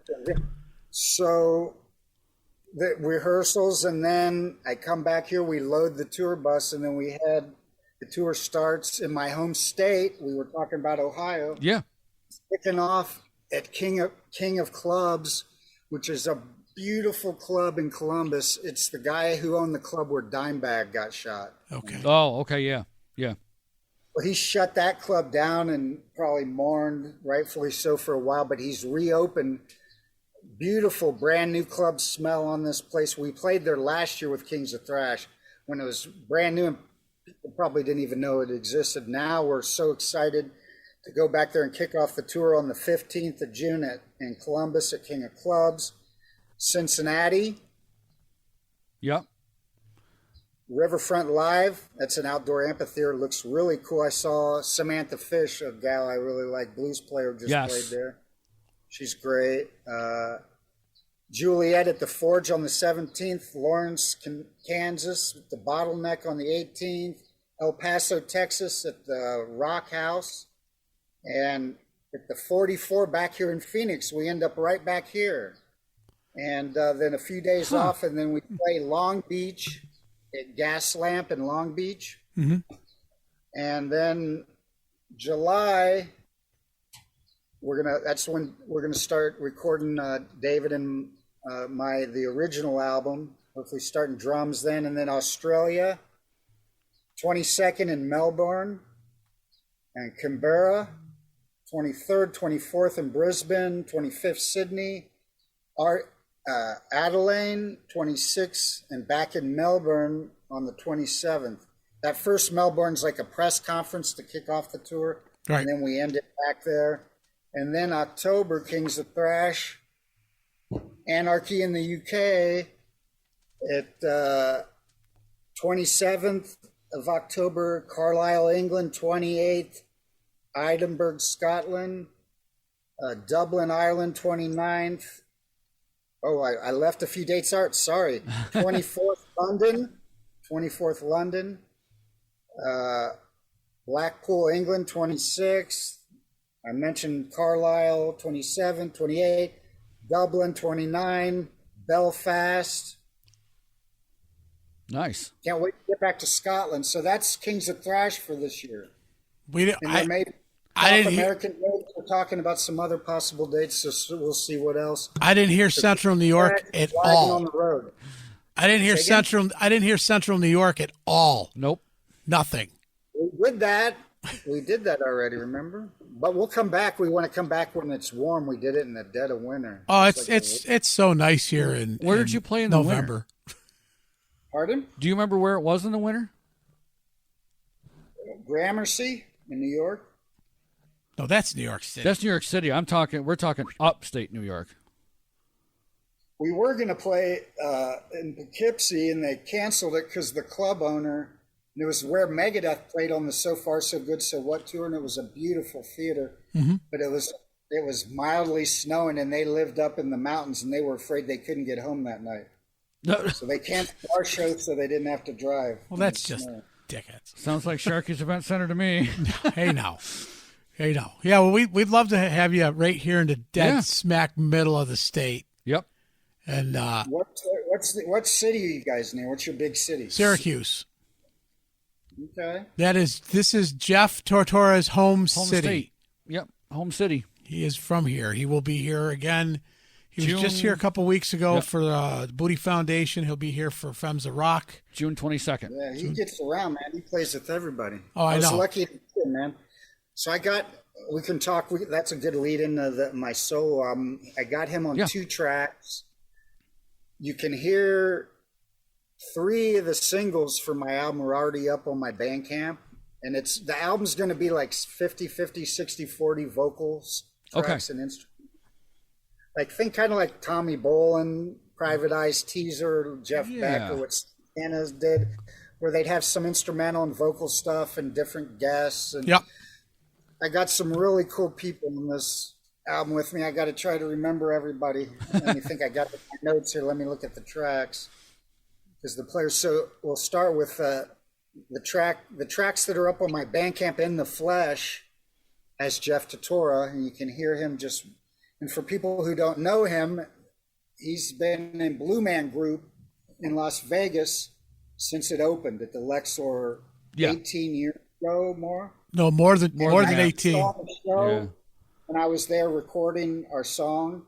C: So the rehearsals, and then I come back here, we load the tour bus, and then the tour starts in my home state. We were talking about Ohio.
B: Yeah.
C: Kicking off at King of Clubs, which is a beautiful club in Columbus. It's the guy who owned the club where Dimebag got shot.
A: Okay.
B: Oh, okay, yeah.
C: Well, he shut that club down and probably mourned, rightfully so, for a while, but he's reopened. Beautiful, brand new club smell on this place. We played there last year with Kings of Thrash when it was brand new and people probably didn't even know it existed. Now we're so excited to go back there and kick off the tour on the 15th of June in Columbus at King of Clubs. Cincinnati.
B: Yep.
C: Riverfront Live, that's an outdoor amphitheater. It looks really cool. I saw Samantha Fish, a gal I really like, blues player, just played there. She's great. Juliet at the Forge on the 17th. Lawrence, Kansas at the Bottleneck on the 18th. El Paso, Texas at the Rock House. And at the 44 back here in Phoenix, we end up right back here. And then a few days off, and then we play Long Beach at Gas Lamp in Long Beach.
A: Mm-hmm.
C: And then July, that's when we're gonna start recording David and the original album. Hopefully starting drums then, and then Australia, 22nd in Melbourne and Canberra, 23rd, 24th in Brisbane, 25th Sydney, Adelaide, 26th, and back in Melbourne on the 27th. That first Melbourne's like a press conference to kick off the tour,
A: right.
C: And then we end it back there. And then October, Kings of Thrash, Anarchy in the UK at 27th of October, Carlisle, England, 28th, Edinburgh, Scotland, Dublin, Ireland, 29th. Oh, I left a few dates out. Sorry. 24th, London. Blackpool, England, 26th. I mentioned Carlisle, 27, 28. Dublin, 29. Belfast.
B: Nice.
C: Can't wait to get back to Scotland. So that's Kings of Thrash for this year.
A: I didn't
C: American dates. We're talking about some other possible dates, so we'll see what else.
A: I didn't hear Central New York at all.
C: On the road.
A: I didn't hear Central New York at all.
B: Nope.
A: Nothing.
C: We did that. We did that already, remember? But we'll come back. We want to come back when it's warm. We did it in the dead of winter.
A: Oh, it's so nice here in
B: Where did you play in
A: November?
B: The winter?
C: Pardon?
B: Do you remember where it was in the winter?
C: Gramercy in New York.
A: No, that's New York City.
B: That's New York City. We're talking upstate New York.
C: We were going to play in Poughkeepsie, and they canceled it because the club owner, and it was where Megadeth played on the So Far So Good So What tour, and it was a beautiful theater.
A: Mm-hmm.
C: But it was mildly snowing, and they lived up in the mountains, and they were afraid they couldn't get home that night. So they canceled our show so they didn't have to drive.
A: Well, that's just dickheads.
B: Sounds like Sharky's Event Center to me.
A: Hey, now. Yeah, well, we'd love to have you right here in the dead smack middle of the state.
B: Yep.
A: And
C: what city are you guys near? What's your big city?
A: Syracuse.
C: Okay.
A: This is Jeff Tortora's home city.
B: State. Yep, home city.
A: He is from here. He will be here again. He was just here a couple weeks ago for the Booty Foundation. He'll be here for Femmes of Rock.
B: June 22nd.
C: Yeah, he gets around, man. He plays with everybody.
A: Oh, I know.
C: was lucky, man. So we can talk. That's a good lead into my solo. I got him on 2 tracks. You can hear 3 of the singles for my album are already up on my Bandcamp. And the album's going to be like 50-50, 60-40 vocals, tracks, and instruments. Like, think kind of like Tommy Bolin, Private Eye's Teaser, Jeff Beck, or what Santana did, where they'd have some instrumental and vocal stuff and different guests. And I got some really cool people in this album with me. I got to try to remember everybody. Let me think. I got my notes here. Let me look at the tracks. Because the players, so we'll start with the tracks that are up on my Bandcamp. In the Flesh as Jeff Tortora, and you can hear him just. And for people who don't know him, he's been in Blue Man Group in Las Vegas since it opened at the Lexor 18 years ago, more.
A: No, more than 18.
C: And I was there recording our song,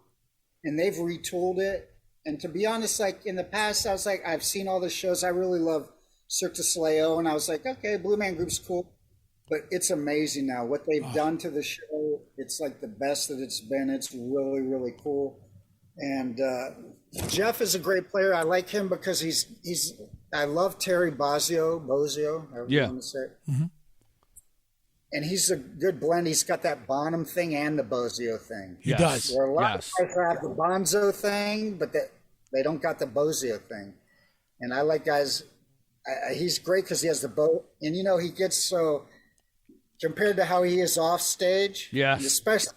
C: and they've retooled it, And to be honest, like in the past, I was like, I've seen all the shows. I really love Cirque du Soleil, and I was like, okay, Blue Man Group's cool. But it's amazing now what they've done to the show. It's like the best that it's been. It's really, really cool. And Jeff is a great player. I like him because he's. I love Terry Bozzio, however you want to say it. Mm-hmm. And he's a good blend. He's got that Bonham thing and the Bozzio thing.
A: He does.
C: Where a lot of guys have the Bonzo thing, but they don't got the Bozzio thing. And I like guys. He's great because he has the bow, and he gets so compared to how he is off stage.
B: Yeah,
C: especially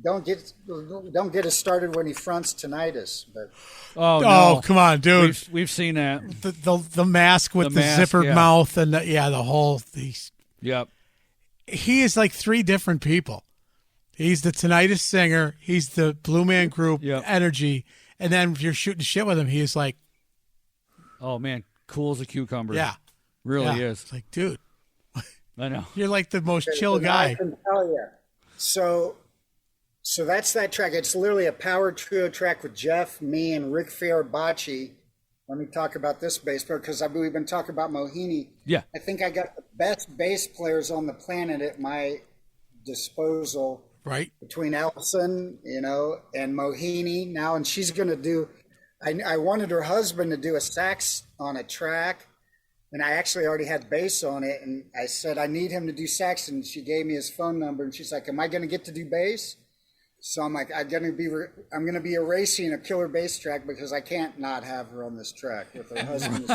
C: don't get us started when he fronts tinnitus. But
A: no. Come on, dude.
B: We've seen that
A: the mask with the zippered mouth and the whole these.
B: Yep.
A: He is like three different people. He's the tinnitus singer. He's the Blue Man Group energy, and then if you're shooting shit with him, he is like,
B: oh man. Cool as a cucumber.
A: Yeah.
B: Really is.
A: It's like, dude.
B: I know.
A: You're like the most chill guy.
C: I can tell you. So that's that track. It's literally a power trio track with Jeff, me, and Rick Fiorabaci. Let me talk about this bass player because we've been talking about Mohini.
B: Yeah.
C: I think I got the best bass players on the planet at my disposal.
A: Right.
C: Between Ellison, and Mohini now. And she's going to do... I wanted her husband to do a sax on a track, and I actually already had bass on it. And I said, I need him to do sax. And she gave me his phone number, and she's like, am I going to get to do bass? So I'm like, I'm going to be erasing a killer bass track because I can't not have her on this track with her husband.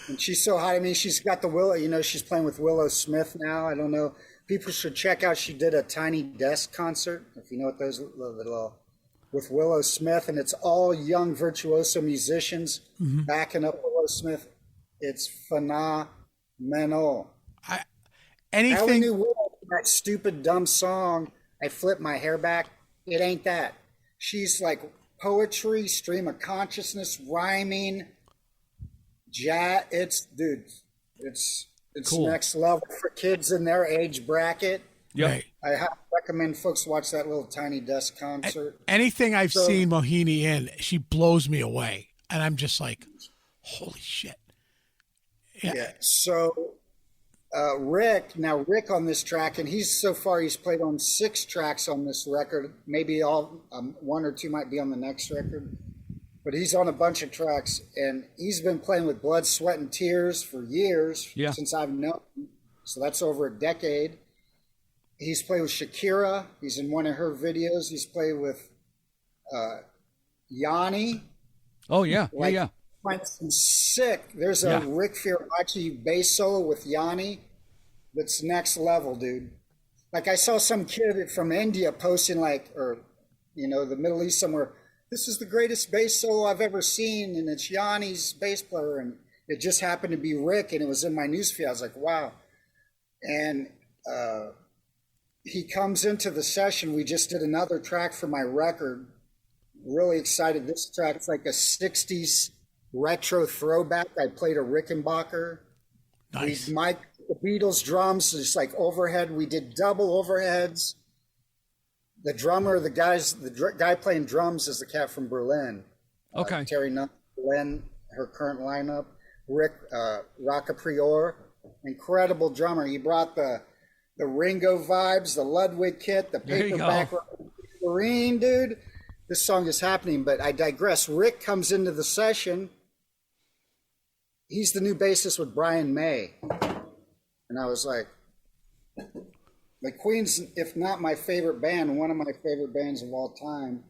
C: And she's so hot. I mean, she's got the Willow, she's playing with Willow Smith now. I don't know. People should check out. She did a Tiny Desk concert, if you know what those little with Willow Smith, and it's all young virtuoso musicians backing up Willow Smith. It's phenomenal. I only knew Willow for that stupid, dumb song, I Flip My Hair Back. It ain't that. She's like poetry, stream of consciousness, rhyming, jazz. It's cool. Next level for kids in their age bracket.
B: Yep.
A: Right.
C: I recommend folks watch that little Tiny Desk concert.
A: Anything I've seen Mohini in, she blows me away. And I'm just like, holy shit.
C: Yeah. So Rick on this track, and he's played on 6 tracks on this record. Maybe all 1 or 2 might be on the next record. But he's on a bunch of tracks, and he's been playing with Blood, Sweat, and Tears for years since I've known him. So that's over a decade. He's played with Shakira. He's in one of her videos. He's played with Yanni.
B: Oh, yeah. Yeah.
C: Some sick. There's a Rick Fiorabaci bass solo with Yanni that's next level, dude. Like I saw some kid from India posting the Middle East somewhere, this is the greatest bass solo I've ever seen, and it's Yanni's bass player. And it just happened to be Rick, and it was in my newsfeed. I was like, wow. And he comes into the session. We just did another track for my record. Really excited. This track's like a 60s retro throwback. I played a Rickenbacker.
A: Nice.
C: We mic'd the Beatles drums, just like overhead. We did double overheads. The drummer, the guy playing drums is the cat from Berlin.
B: Okay.
C: Terry Nunn, Berlin, her current lineup. Rick Rockaprior, incredible drummer. He brought the Ringo vibes, the Ludwig kit, the paperback Marine, dude. This song is happening, but I digress. Rick comes into the session. He's the new bassist with Brian May. And I was like, the Queen's, if not my favorite band, one of my favorite bands of all time.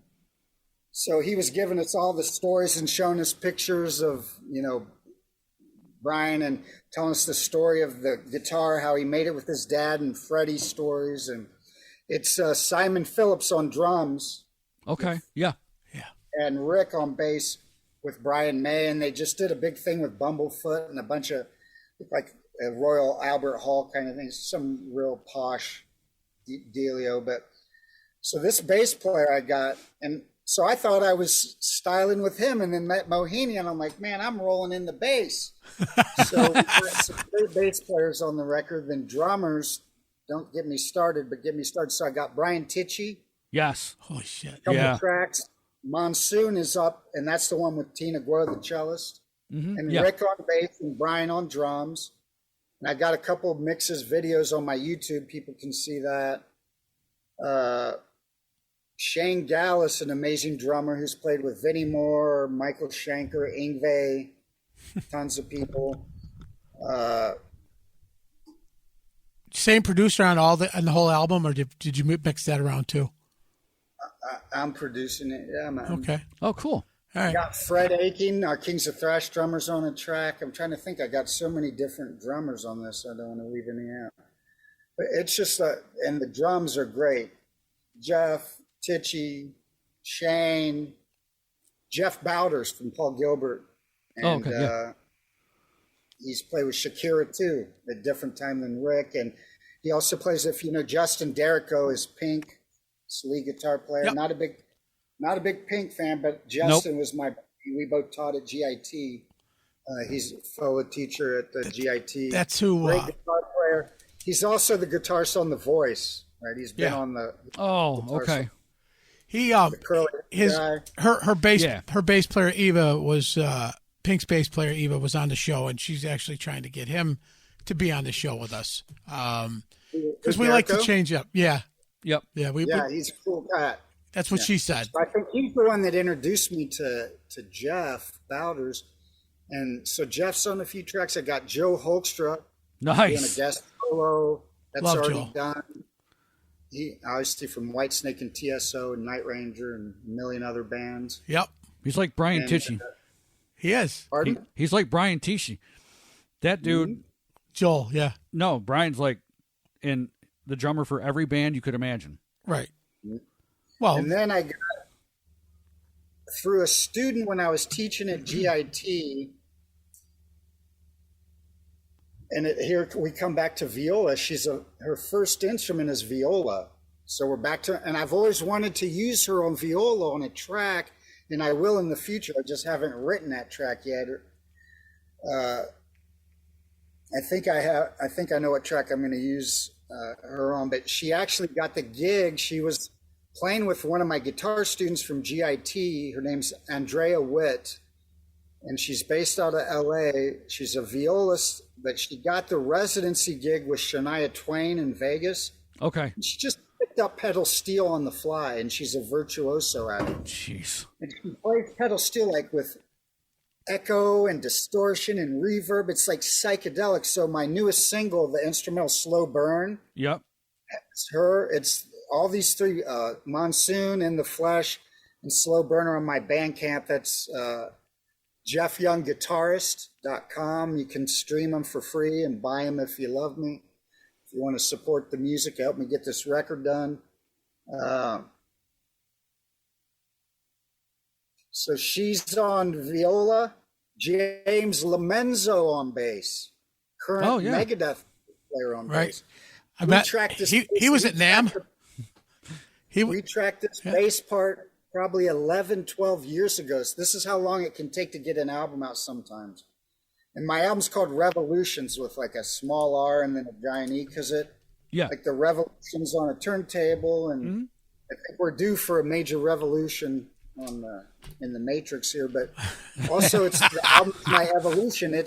C: So he was giving us all the stories and showing us pictures of, Brian, and telling us the story of the guitar, how he made it with his dad, and Freddie's stories. And it's Simon Phillips on drums.
B: Okay. Yeah.
C: And Rick on bass with Brian May. And they just did a big thing with Bumblefoot and a bunch of like a Royal Albert Hall kind of things, some real posh dealio. But so this bass player I got, and so I thought I was styling with him, and then met Mohini, and I'm like, man, I'm rolling in the bass. So we got some great bass players on the record. Then drummers, don't get me started, but get me started. So I got Brian Tichy.
B: Yes.
A: Holy shit.
C: Couple tracks. Monsoon is up, and that's the one with Tina Guo, the cellist, and Rick on bass and Brian on drums. And I got a couple of mixes, videos on my YouTube. People can see that. Shane Gallus, an amazing drummer who's played with Vinnie Moore, Michael Schenker, Yngwie, tons of people.
A: Same producer on the whole album, or did you mix that around too?
C: I'm producing it. Yeah, man.
A: Okay.
B: Oh, cool.
A: All right.
C: Got Fred Aiken, our Kings of Thrash drummers, on a track. I'm trying to think. I got so many different drummers on this. I don't want to leave any out. But it's just and the drums are great. Jeff, Titchy, Shane, Jeff Bowders from Paul Gilbert. And he's played with Shakira too, at a different time than Rick. And he also plays, if you know, Justin Derrico is Pink, lead guitar player. Yep. Not a big Pink fan, but Justin was we both taught at GIT. He's a fellow teacher at the GIT.
A: That's who.
C: Great guitar player. He's also the guitarist on The Voice, right? He's been on the.
B: Oh, okay.
A: He her bass player Eva was Pink's bass player Eva was on the show, and she's actually trying to get him to be on the show with us because we like to change up. Yeah.
B: Yep.
C: Yeah, he's a cool guy.
A: That's what she said.
C: I think he's the one that introduced me to Jeff Bowders. And so Jeff's on a few tracks. I got Joe Holstra doing a guest solo. That's already done. He obviously from Whitesnake and TSO and Night Ranger and a million other bands.
A: Yep.
B: He's like Brian Tichy.
A: He is.
C: Pardon?
B: He's like Brian Tichy. That dude.
C: Mm-hmm.
A: Joel, yeah.
B: No, Brian's like in the drummer for every band you could imagine.
A: Right. Well,
C: and then I got through a student when I was teaching at GIT, and here we come back to viola. Her first instrument is viola, so we're back to. And I've always wanted to use her on viola on a track, and I will in the future. I just haven't written that track yet. I think I know what track I'm going to use her on, but she actually got the gig. She was playing with one of my guitar students from GIT. Her name's Andrea Witt, and she's based out of LA. She's a violist, but she got the residency gig with Shania Twain in Vegas.
B: Okay.
C: And she just picked up pedal steel on the fly, and she's a virtuoso at it.
B: Jeez.
C: And she plays pedal steel like with echo and distortion and reverb. It's like psychedelic. So my newest single, the instrumental Slow Burn.
B: Yep.
C: It's her. It's all these three, Monsoon, In the Flesh, and Slow Burner on my Bandcamp. That's JeffYoungGuitarist.com. You can stream them for free and buy them if you love me. If you want to support the music, help me get this record done. So she's on viola, James Lomenzo on bass, current Megadeth player on bass.
A: He was at NAMM.
C: We tracked this bass part probably 11, 12 years ago. So this is how long it can take to get an album out sometimes. And my album's called Revolutions with like a small R and then a giant E because like the revolutions on a turntable. And I think we're due for a major revolution in the Matrix here, but also it's the album, my evolution.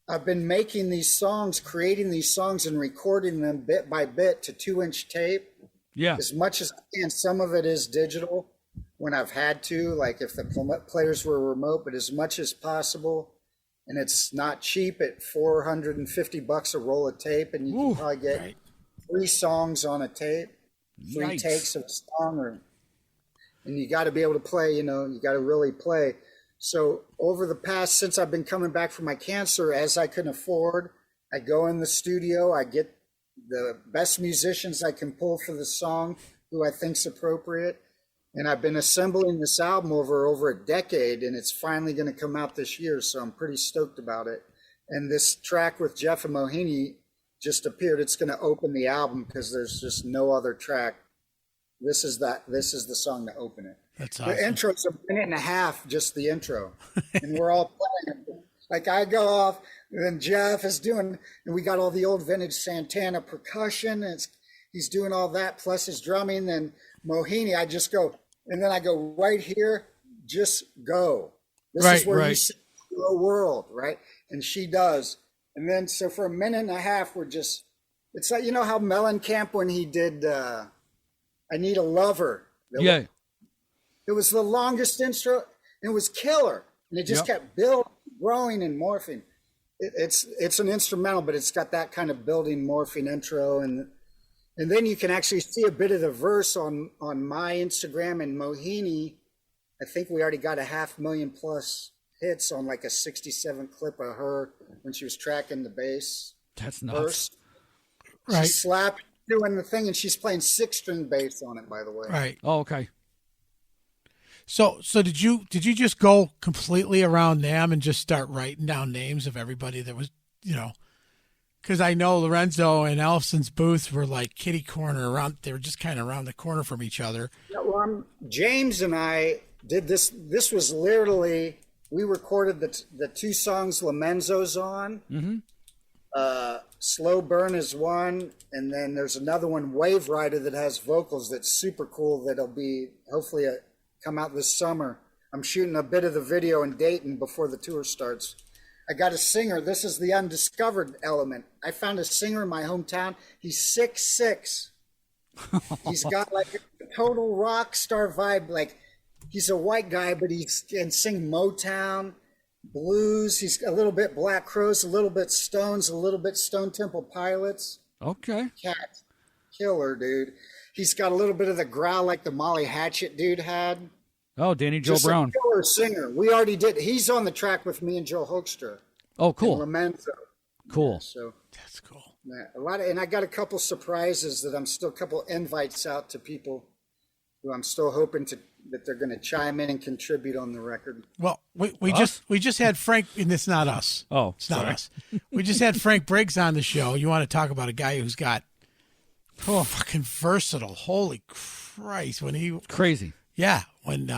C: I've been making these songs, creating these songs and recording them bit by bit to 2-inch tape.
B: Yeah.
C: As much as I can. Some of it is digital when I've had to, like if the players were remote, but as much as possible. And it's not cheap at $450 a roll of tape, and you can probably get 3 songs on a tape, 3 takes of a song, and you got to be able to play, you got to really play. So over the past, since I've been coming back from my cancer, as I can afford, I go in the studio, I get the best musicians I can pull for the song, who I think's appropriate. And I've been assembling this album over a decade, and it's finally going to come out this year. So I'm pretty stoked about it. And this track with Jeff and Mohini just appeared. It's going to open the album because there's just no other track. This is the song to open it.
A: That's awesome.
C: The intro's a minute and a half, just the intro. And we're all playing it. Like I go off, and then Jeff is doing, and we got all the old vintage Santana percussion, and he's doing all that plus his drumming. Then Mohini, I just go, And then I go, right here, just go. This
A: Right,
C: is where
A: right.
C: you see the world, right? And she does. And then, so for a minute and a half, we're just, it's like, you know how Mellencamp, when he did I Need a Lover.
B: Yeah.
C: It was the longest intro. It was killer. And it just kept building, growing, and morphing. It's an instrumental, but it's got that kind of building, morphing intro. And then you can actually see a bit of the verse on my Instagram, and Mohini. I think we already got 500,000+ hits on like a 67 clip of her when she was tracking the bass.
B: That's nuts.
C: Verse.
A: Right.
C: She's slapping, doing the thing, and she's playing 6-string bass on it, by the way.
A: Right.
B: Oh, okay.
A: So did you just go completely around them and just start writing down names of everybody that was, because I know Lorenzo and Allison's booth were like kitty corner around. They were just kind of around the corner from each other.
C: Yeah, well, James and I did this. This was literally, we recorded the 2 songs Lamenzo's on.
B: Mm-hmm.
C: Slow Burn is one, and then there's another one, Wave Rider, that has vocals that's super cool. That'll be hopefully come out this summer. I'm shooting a bit of the video in Dayton before the tour starts. I got a singer. This is the undiscovered element. I found a singer in my hometown. He's 6'6". He's got like a total rock star vibe. Like, he's a white guy, but he can sing Motown, blues. He's a little bit Black Crowes, a little bit Stones, a little bit Stone Temple Pilots.
B: Okay.
C: Cat. Killer, dude. He's got a little bit of the growl like the Molly Hatchet dude had.
B: Oh, Danny Joe
C: Just
B: Brown.
C: a killer singer. We already did. He's on the track with me and Joe Hoekstra.
B: Oh, cool.
C: And Lamenzo.
B: Cool.
C: Yeah, so
A: That's cool.
C: yeah, and I got a couple surprises that I'm still, a couple invites out to people who I'm still hoping that they're going to chime in and contribute on the record.
A: Well, we just had Frank, and it's not us.
B: Oh,
A: it's not
B: sorry.
A: us. We just had Frank Briggs on the show. You want to talk about a guy who's got fucking versatile. Holy Christ.
B: Crazy.
A: Yeah. When,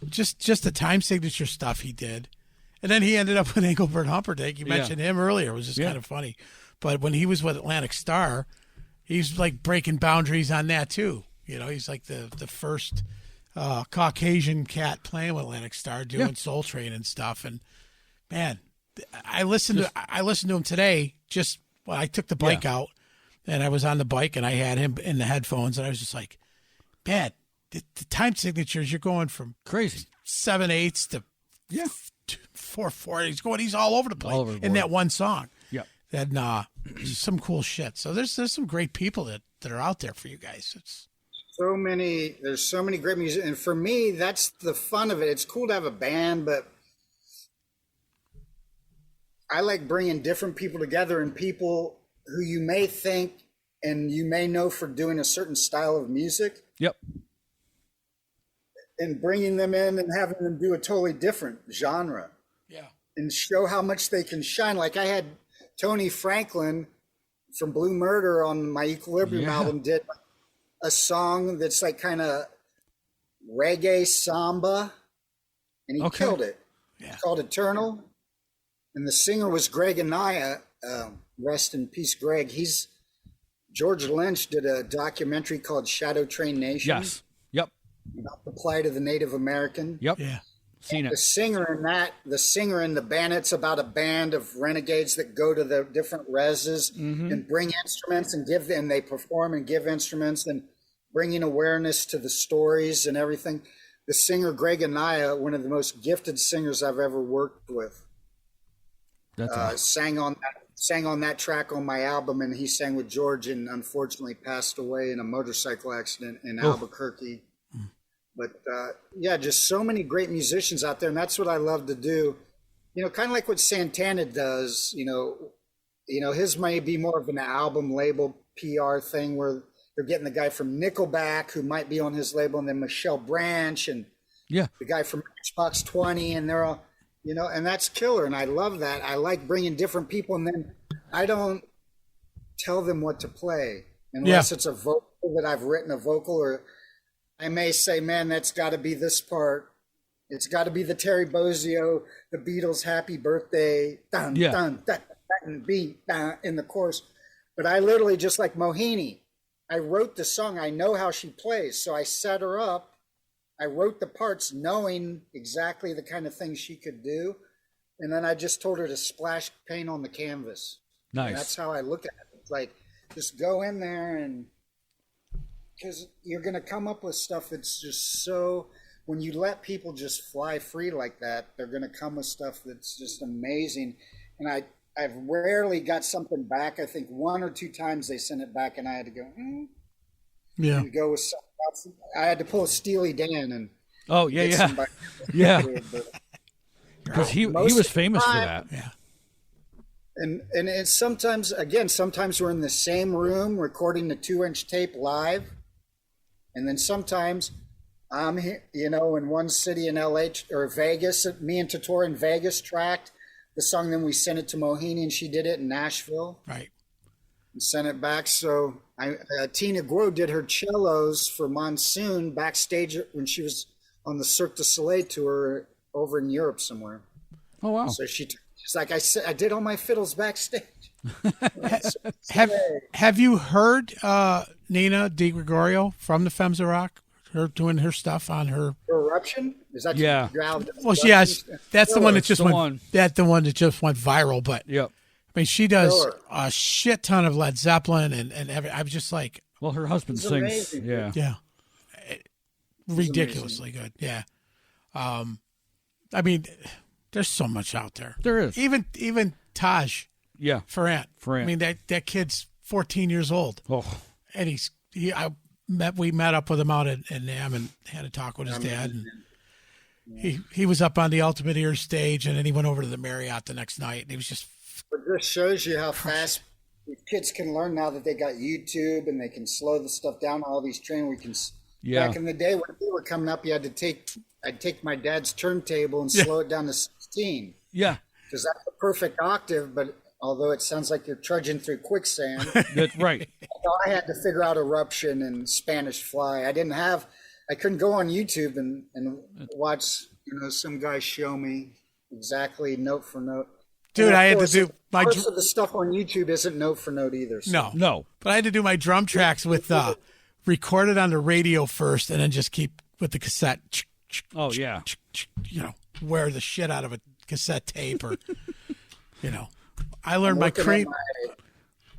A: just the time signature stuff he did. And then he ended up with Engelbert Humperdinck. You mentioned him earlier. It was just kind of funny. But when he was with Atlantic Starr, he's like breaking boundaries on that too. He's like the first Caucasian cat playing with Atlantic Starr, doing Soul Train and stuff. And man, I listened to him today. Just when I took the bike out, and I was on the bike, and I had him in the headphones, and I was just like, man, the time signatures, you're going from
B: crazy
A: 7/8 to 4/4. He's all over the place in that one song.
B: Yeah,
A: and some cool shit. So there's some great people that are out there for you guys.
C: There's so many great music, and for me, that's the fun of it. It's cool to have a band, but I like bringing different people together, and people who you may think and you may know for doing a certain style of music.
B: Yep.
C: And bringing them in and having them do a totally different genre.
A: Yeah.
C: And show how much they can shine. Like I had Tony Franklin from Blue Murder on my Equilibrium album did a song that's like kind of reggae samba, and he killed it.
A: Yeah.
C: It's called Eternal. And the singer was Greg Anaya. Rest in peace, Greg. George Lynch did a documentary called Shadow Train Nation.
B: Yes. Yep.
C: About the plight of the Native American.
B: Yep.
A: Yeah.
B: Seen it.
C: The singer in the band, it's about a band of renegades that go to the different reses and bring instruments and give them, they perform and give instruments and bringing awareness to the stories and everything. The singer, Greg Anaya, one of the most gifted singers I've ever worked with, sang on that track on my album, and he sang with George and unfortunately passed away in a motorcycle accident in Albuquerque. But just so many great musicians out there, and that's what I love to do. Kind of like what Santana does. His might be more of an album label PR thing where they're getting the guy from Nickelback who might be on his label, and then Michelle Branch and the guy from Matchbox 20, and they're all, and that's killer. And I love that. I like bringing different people, and then I don't tell them what to play unless it's a vocal that I've written a vocal, or I may say, man, that's got to be this part. It's got to be the Terry Bozzio, the Beatles' Happy Birthday, dun, dun, dun, dun, beat, dun, in the chorus. But I literally, just like Mohini, I wrote the song. I know how she plays. So I set her up. I wrote the parts knowing exactly the kind of things she could do. And then I just told her to splash paint on the canvas.
B: Nice.
C: And that's how I look at it. It's like, just go in there, and because you're going to come up with stuff that's just so, when you let people just fly free like that, they're going to come with stuff that's just amazing. And I've rarely got something back. I think 1 or 2 times they sent it back, and I had to go,
A: Yeah.
C: and go with something else. I had to pull a Steely Dan and
B: yeah. Because he was famous for that.
A: Yeah.
C: And it's sometimes we're in the same room recording the 2-inch tape live. And then sometimes I'm here, in one city in LA or Vegas, me and Tator in Vegas tracked the song. Then we sent it to Mohini, and she did it in Nashville.
A: Right.
C: And sent it back. So Tina Guo did her cellos for Monsoon backstage when she was on the Cirque du Soleil tour over in Europe somewhere.
B: Oh, wow.
C: So she's like, I said, I did all my fiddles backstage.
A: Have you heard Nina DiGregorio from the Femmes of Rock? Her doing her stuff on her
C: Eruption? Is that
B: Yeah.
A: Well, yes, that's the one that just
B: the
A: went.
B: one.
A: That's the one that just went viral. But
B: Yep.
A: I mean, she does
C: Sure.
A: a shit ton of Led Zeppelin and I'm just like,
B: Well, her husband
C: He's
B: sings.
C: amazing.
B: Yeah.
A: yeah, ridiculously good. Yeah. I mean, there's so much out there.
B: There is.
A: Even Taj
B: Yeah.
A: Ferrant.
B: Ferrant.
A: I mean, that kid's 14 years old,
B: Oh.
A: and we met up with him out in Nam and had a talk with his dad, and he was up on the Ultimate Ear stage, and then he went over to the Marriott the next night, and he was just
C: It just shows you how fast kids can learn now that they got YouTube and they can slow the stuff down. All these training we can.
B: Yeah.
C: Back in the day when we were coming up, I'd take my dad's turntable and slow it down to 16
B: Yeah.
C: because that's the perfect octave. But although it sounds like you're trudging through quicksand,
B: That's right.
C: I had to figure out Eruption and Spanish Fly. I couldn't go on YouTube and watch some guy show me exactly note for note.
A: dude.
C: And of
A: I had to
C: course,
A: do my
C: most of the stuff on YouTube isn't note for note either. So.
A: no, but I had to do my drum tracks with recorded on the radio first, and then just keep with the cassette.
B: Oh, yeah.
A: Wear the shit out of a cassette tape, or I learned my cream.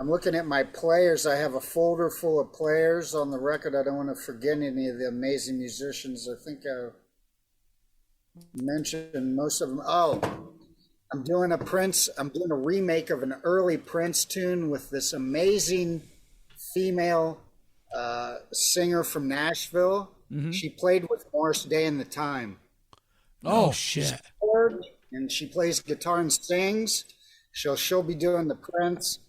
C: I'm looking at my players. I have a folder full of players on the record. I don't want to forget any of the amazing musicians. I think I mentioned most of them. Oh, I'm doing a remake of an early Prince tune with this amazing female singer from Nashville. Mm-hmm. She played with Morris Day and the Time.
A: Oh shit!
C: And she plays guitar and sings. She'll be doing the Prince.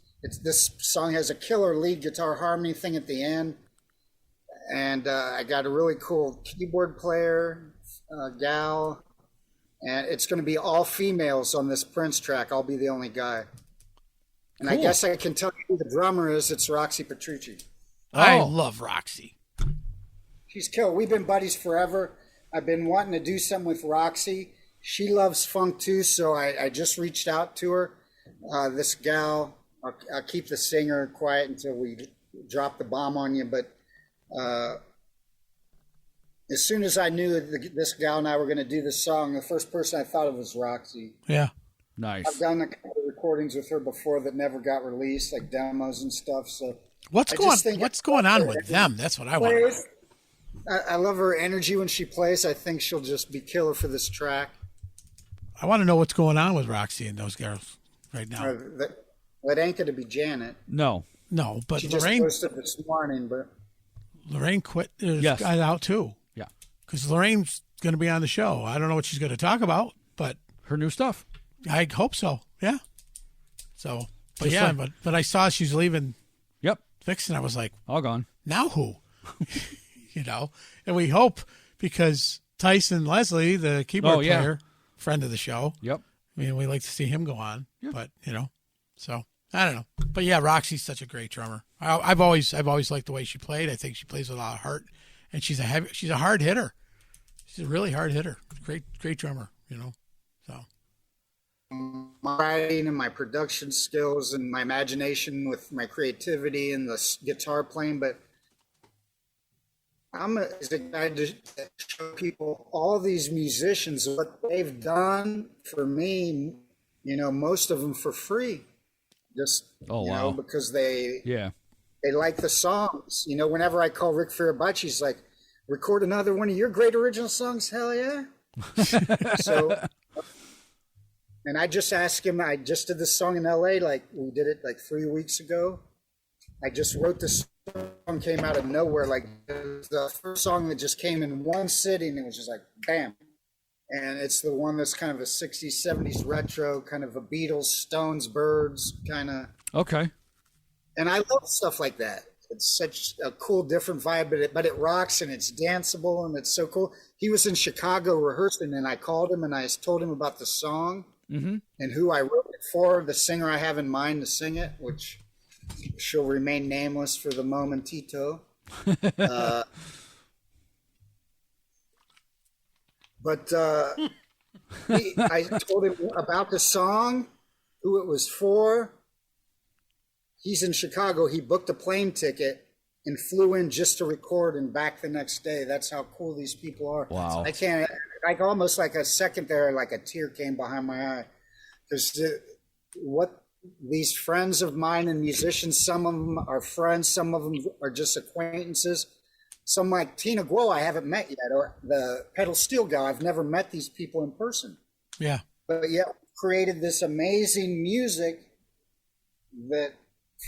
C: This song has a killer lead guitar harmony thing at the end, and I got a really cool keyboard player, gal, and it's going to be all females on this Prince track. I'll be the only guy, and cool. I guess I can tell you who the drummer is. It's Roxy Petrucci.
A: I love Roxy.
C: She's killer. We've been buddies forever. I've been wanting to do something with Roxy. She loves funk too, so I just reached out to her. This gal, I'll keep the singer quiet until we drop the bomb on you, but as soon as I knew this gal and I were going to do this song, the first person I thought of was Roxy.
A: Yeah.
B: Nice.
C: I've done a couple of recordings with her before that never got released, like demos and stuff. So
A: what's going on with them? That's what I want.
C: I love her energy when she plays. I think she'll just be killer for this track.
A: I want to know what's going on with Roxy and those girls right now.
C: That ain't going to be Janet.
B: No,
A: but
C: she
A: Lorraine
C: just posted this morning, but
A: Lorraine got out too.
B: Yeah,
A: because Lorraine's going to be on the show. I don't know what she's going to talk about, but
B: her new stuff.
A: I hope so. Yeah. So, but yeah, but I saw she's leaving.
B: Yep.
A: Vixen. I was like,
B: all gone.
A: Now who? And we hope because Tyson Leslie, the keyboard player, friend of the show.
B: Yep.
A: I mean, we like to see him go on, but so I don't know. But yeah, Roxy's such a great drummer. I've always liked the way she played. I think she plays with a lot of heart, and she's a hard hitter. She's a really hard hitter. Great drummer. So.
C: My writing and my production skills and my imagination with my creativity and the guitar playing, but I'm a guy to show people all these musicians what they've done for me. You know, most of them for free, just because they like the songs. You know, whenever I call Rick Farabucci, he's like, "Record another one of your great original songs." Hell yeah! So, and I just asked him. I just did this song in L.A. Like we did it like 3 weeks ago. I just wrote this song, came out of nowhere. Like it was the first song that just came in one sitting. It was just like bam. And it's the one that's kind of a 60s, 70s retro, kind of a Beatles, Stones, Birds kind of.
B: Okay.
C: And I love stuff like that. It's such a cool, different vibe, but it rocks and it's danceable and it's so cool. He was in Chicago rehearsing, and I called him and I told him about the song and who I wrote it for, the singer I have in mind to sing it, which she'll remain nameless for the momentito. But I told him about the song, who it was for. He's in Chicago. He booked a plane ticket and flew in just to record and back the next day. That's how cool these people are.
B: Wow.
C: I can't, like almost like a second there, like a tear came behind my eye. Because what these friends of mine and musicians, some of them are friends, some of them are just acquaintances. Some like Tina Guo I haven't met yet, or the Pedal Steel guy. I've never met these people in person.
A: Yeah.
C: But yet created this amazing music that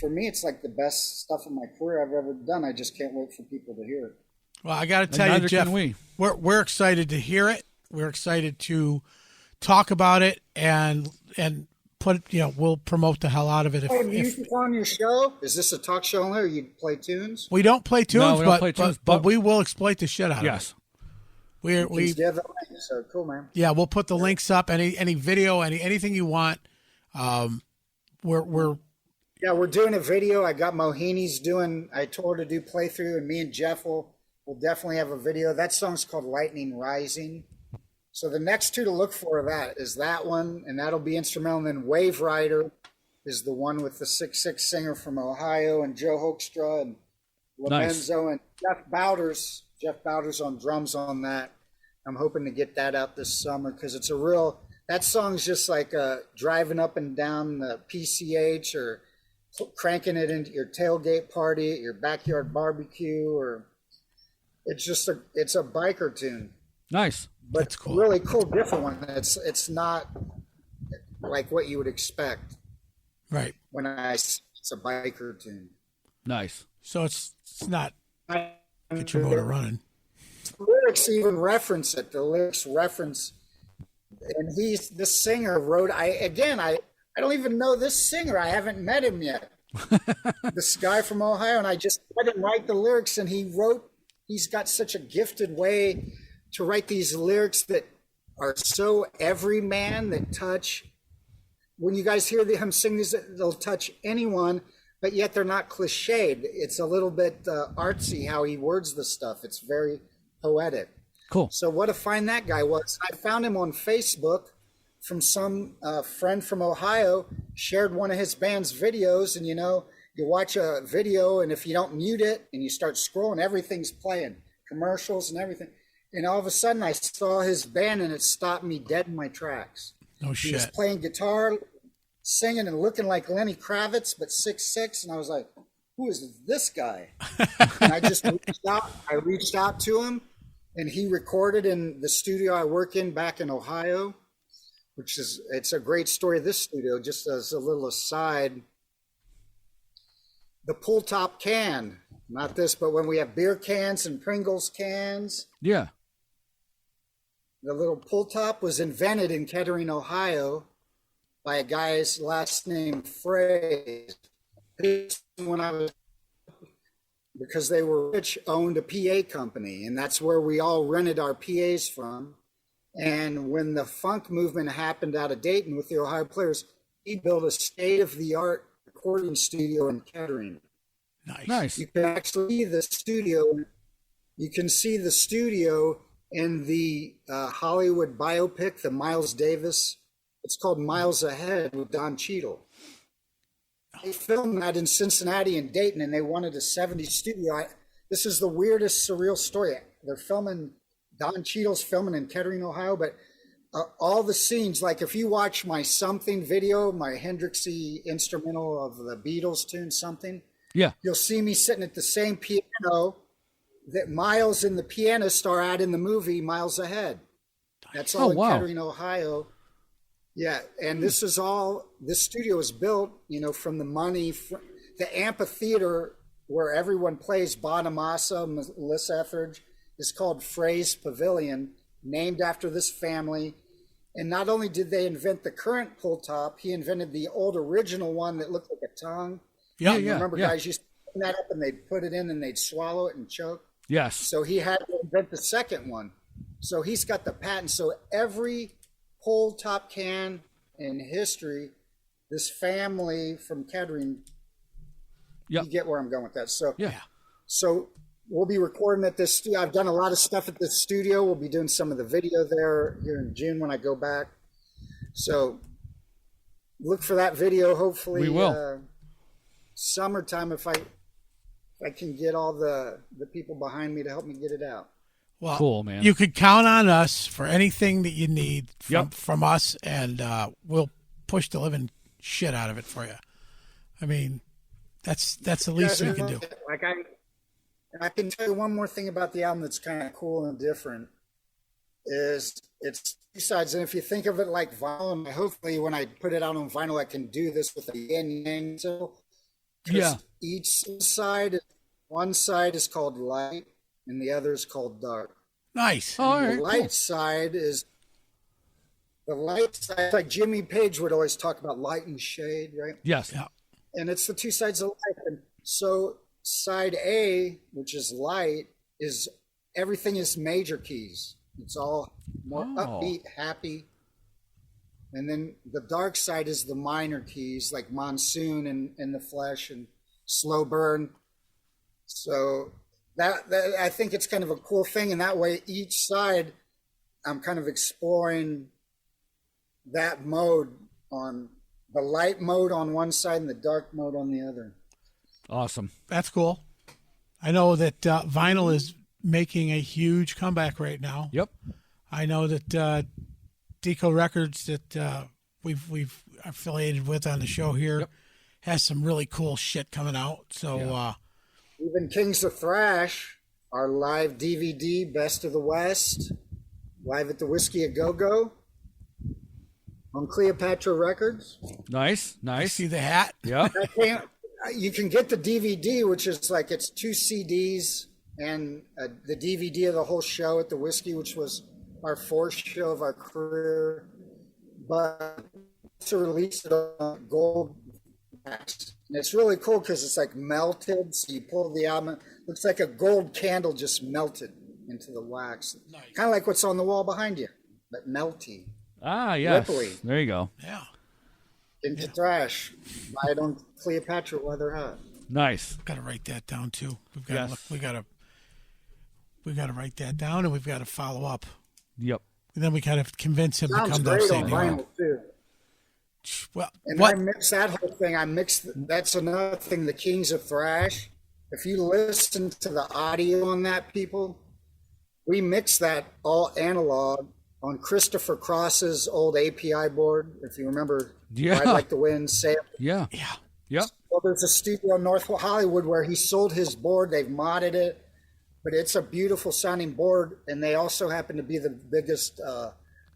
C: for me, it's like the best stuff in my career I've ever done. I just can't wait for people to hear it.
A: Well, I got to tell you, Jeff, we're excited to hear it. We're excited to talk about it and put, we'll promote the hell out of it.
C: If music on your show? Is this a talk show only, or you play tunes?
A: We don't play tunes,
B: no, we don't play tunes, but
A: we will exploit the shit out of it.
B: Yes.
C: We have the links, so cool, man.
A: Yeah, we'll put the links up. Any video, anything you want. We're
C: doing a video. I got Mohini's doing. I told her to do playthrough, and me and Jeff will definitely have a video. That song's called Lightning Rising. So the next two to look for is that one, and that'll be instrumental. And then Wave Rider is the one with the 6'6" singer from Ohio, and Joe Hoekstra and Lorenzo and Jeff Bowders. Jeff Bowders on drums on that. I'm hoping to get that out this summer because it's that song's just like driving up and down the PCH or cranking it into your tailgate party at your backyard barbecue, or it's a biker tune.
B: Nice.
C: But
A: that's cool.
C: Really cool, different one. It's not like what you would expect.
A: Right.
C: When it's a biker tune.
B: Nice.
A: So it's not get your motor running.
C: The lyrics even reference it. The lyrics reference, and this singer wrote. I don't even know this singer. I haven't met him yet. This guy from Ohio, and I just let him write the lyrics, and he's got such a gifted way to write these lyrics that are so everyman, that touch. When you guys hear him sing these, they'll touch anyone, but yet they're not cliched. It's a little bit artsy how he words the stuff. It's very poetic.
B: Cool.
C: So what a find that guy was. I found him on Facebook from some friend from Ohio, shared one of his band's videos, and you watch a video, and if you don't mute it and you start scrolling, everything's playing, commercials and everything. And all of a sudden I saw his band, and it stopped me dead in my tracks.
A: No shit.
C: He was playing guitar, singing and looking like Lenny Kravitz, but 6'6", and I was like, who is this guy? And I just reached out to him, and he recorded in the studio I work in back in Ohio, it's a great story of this studio. Just as a little aside, the pull top can, not this, but when we have beer cans and Pringles cans.
B: Yeah.
C: The little pull top was invented in Kettering, Ohio by a guy's last name Phrase. Because they were rich, owned a PA company, and that's where we all rented our PAs from. And when the funk movement happened out of Dayton with the Ohio Players, he built a state-of-the-art recording studio in Kettering.
B: Nice.
C: You can actually see the studio. You can see the studio in the Hollywood biopic, the Miles Davis. It's called Miles Ahead with Don Cheadle. They filmed that in Cincinnati and Dayton, and they wanted a 70s studio. this is the weirdest, surreal story. They're filming, Don Cheadle's filming in Kettering, Ohio, but all the scenes, like if you watch my Something video, my Hendrixy instrumental of the Beatles tune Something, you'll see me sitting at the same piano that Miles and the pianist are at in the movie Miles Ahead. That's all in Kettering, Ohio. Yeah, and this studio is built, from the money, the amphitheater where everyone plays Bonamassa, Melissa Etheridge, is called Frey's Pavilion, named after this family. And not only did they invent the current pull top, he invented the old original one that looked like a tongue. Remember, guys used to put that up and they'd put it in and they'd swallow it and choke?
B: Yes.
C: So he had to invent the second one. So he's got the patent. So every pull top can in history, this family from Kettering, you get where I'm going with that. So, so we'll be recording at this studio. I've done a lot of stuff at this studio. We'll be doing some of the video there here in June when I go back. So look for that video. Hopefully,
B: we will.
C: Summertime, if I can get all the people behind me to help me get it out.
A: Well,
B: cool, man.
A: You could count on us for anything that you need from us, and we'll push the living shit out of it for you. I mean, that's the least we can do.
C: Like I can tell you one more thing about the album that's kind of cool and different is it's two sides. And if you think of it like vinyl, and hopefully when I put it out on vinyl, I can do this with a yin yang symbol. Each side, one side is called light and the other is called dark.
A: Nice.
C: The light side is like Jimmy Page would always talk about light and shade, right?
B: Yes.
A: Yeah.
C: And it's the two sides of life. And so side A, which is light, is everything is major keys. It's all more upbeat, happy. And then the dark side is the minor keys, like Monsoon and The Flesh and Slow Burn. So that I think it's kind of a cool thing. And that way, each side, I'm kind of exploring that mode on the light mode on one side and the dark mode on the other.
B: Awesome.
A: That's cool. I know that vinyl is making a huge comeback right now.
B: Yep.
A: I know that Deco Records that we've affiliated with on the show here has some really cool shit coming out. So
C: even Kings of Thrash, our live DVD, Best of the West, live at the Whiskey a Go-Go on Cleopatra Records.
B: Nice.
A: I see the hat.
B: Yeah.
C: You can get the DVD, which is like it's 2 CDs and the DVD of the whole show at the Whiskey, which was our 4th show of our career. But to release it on gold wax. And it's really cool because it's like melted. So you pull the album, it looks like a gold candle just melted into the wax. Nice. Kind of like what's on the wall behind you, but melty.
B: Ah, yes.
C: Ripply.
B: There you go.
A: Yeah.
C: Into Thrash. Buy it on Cleopatra while they're hot.
B: Nice.
A: Got to write that down too. We got to write that down, and we've got to follow up.
B: Yep.
A: And then we kind of convince him
C: Sounds
A: to come
C: great
A: to
C: on vinyl too.
A: Well,
C: I mix that whole thing. That's another thing. The Kings of Thrash. If you listen to the audio on that, people, we mix that all analog on Christopher Cross's old API board. If you remember, I'd Like the Wind, Sail.
B: Yeah. Yep.
C: Well, there's a studio in North Hollywood where he sold his board. They've modded it, but it's a beautiful sounding board. And they also happen to be the biggest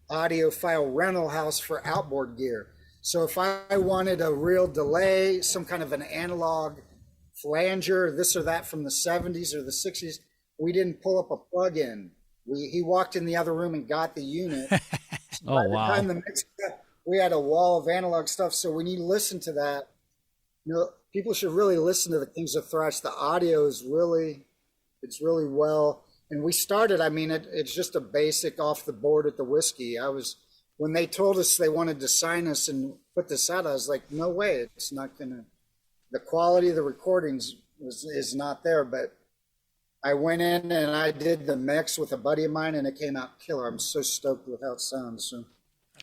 C: audiophile rental house for outboard gear. So if I wanted a real delay, some kind of an analog flanger, this or that from the 70s or the 60s, we didn't pull up a plug-in. He walked in the other room and got the unit.
B: Oh, wow.
C: By the time the mix, we had a wall of analog stuff. So when you listen to that, people should really listen to the Kings of Thrash. The audio is really well. And we started, it's just a basic off the board at the Whiskey. When they told us they wanted to sign us and put this out, I was like, no way, it's not going to, the quality of the recordings is not there. But I went in and I did the mix with a buddy of mine and it came out killer. I'm so stoked with how it sounds. So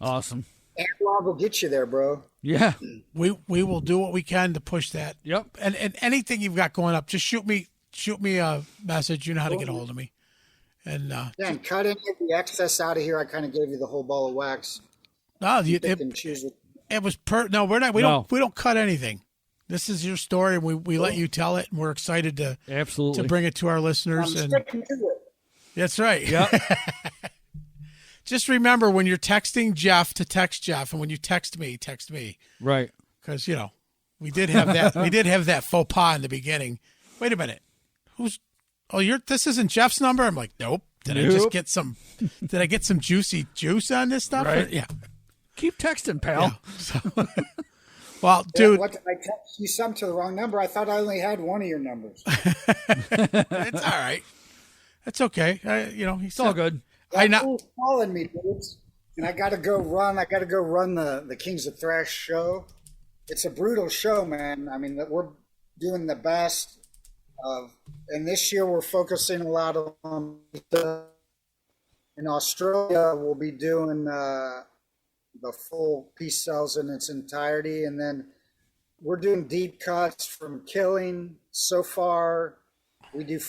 B: awesome.
C: Analog will get you there, bro.
B: Yeah.
A: We will do what we can to push that.
B: Yep.
A: And anything you've got going up, just shoot me shoot me a message. You know how to get a hold of me. And
C: and cut any of the excess out of here. I kind of gave you the whole ball of wax.
A: No,
C: choose
A: it was no. We're not. We don't cut anything. This is your story, and we let you tell it, and we're excited to bring it to our listeners.
C: I'm sticking to it.
A: That's right.
B: Yep.
A: Just remember when you're texting Jeff to text Jeff, and when you text me.
B: Right.
A: Because we did have that. We did have that faux pas in the beginning. Wait a minute. This isn't Jeff's number? I'm like, nope. Did I just get some? Did I get some juicy juice on this stuff?
B: Right.
A: Yeah.
B: Keep texting, pal.
A: Yeah. So, well, dude.
C: I text you some to the wrong number. I thought I only had one of your numbers.
A: It's all right. That's okay. It's
B: all good.
C: Who's calling me, dudes? And I got to go run. I got to go run the Kings of Thrash show. It's a brutal show, man. I mean, we're doing the best. And this year we're focusing a lot on in Australia. We'll be doing the full piece cells in its entirety, and then we're doing deep cuts from Killing so far. We do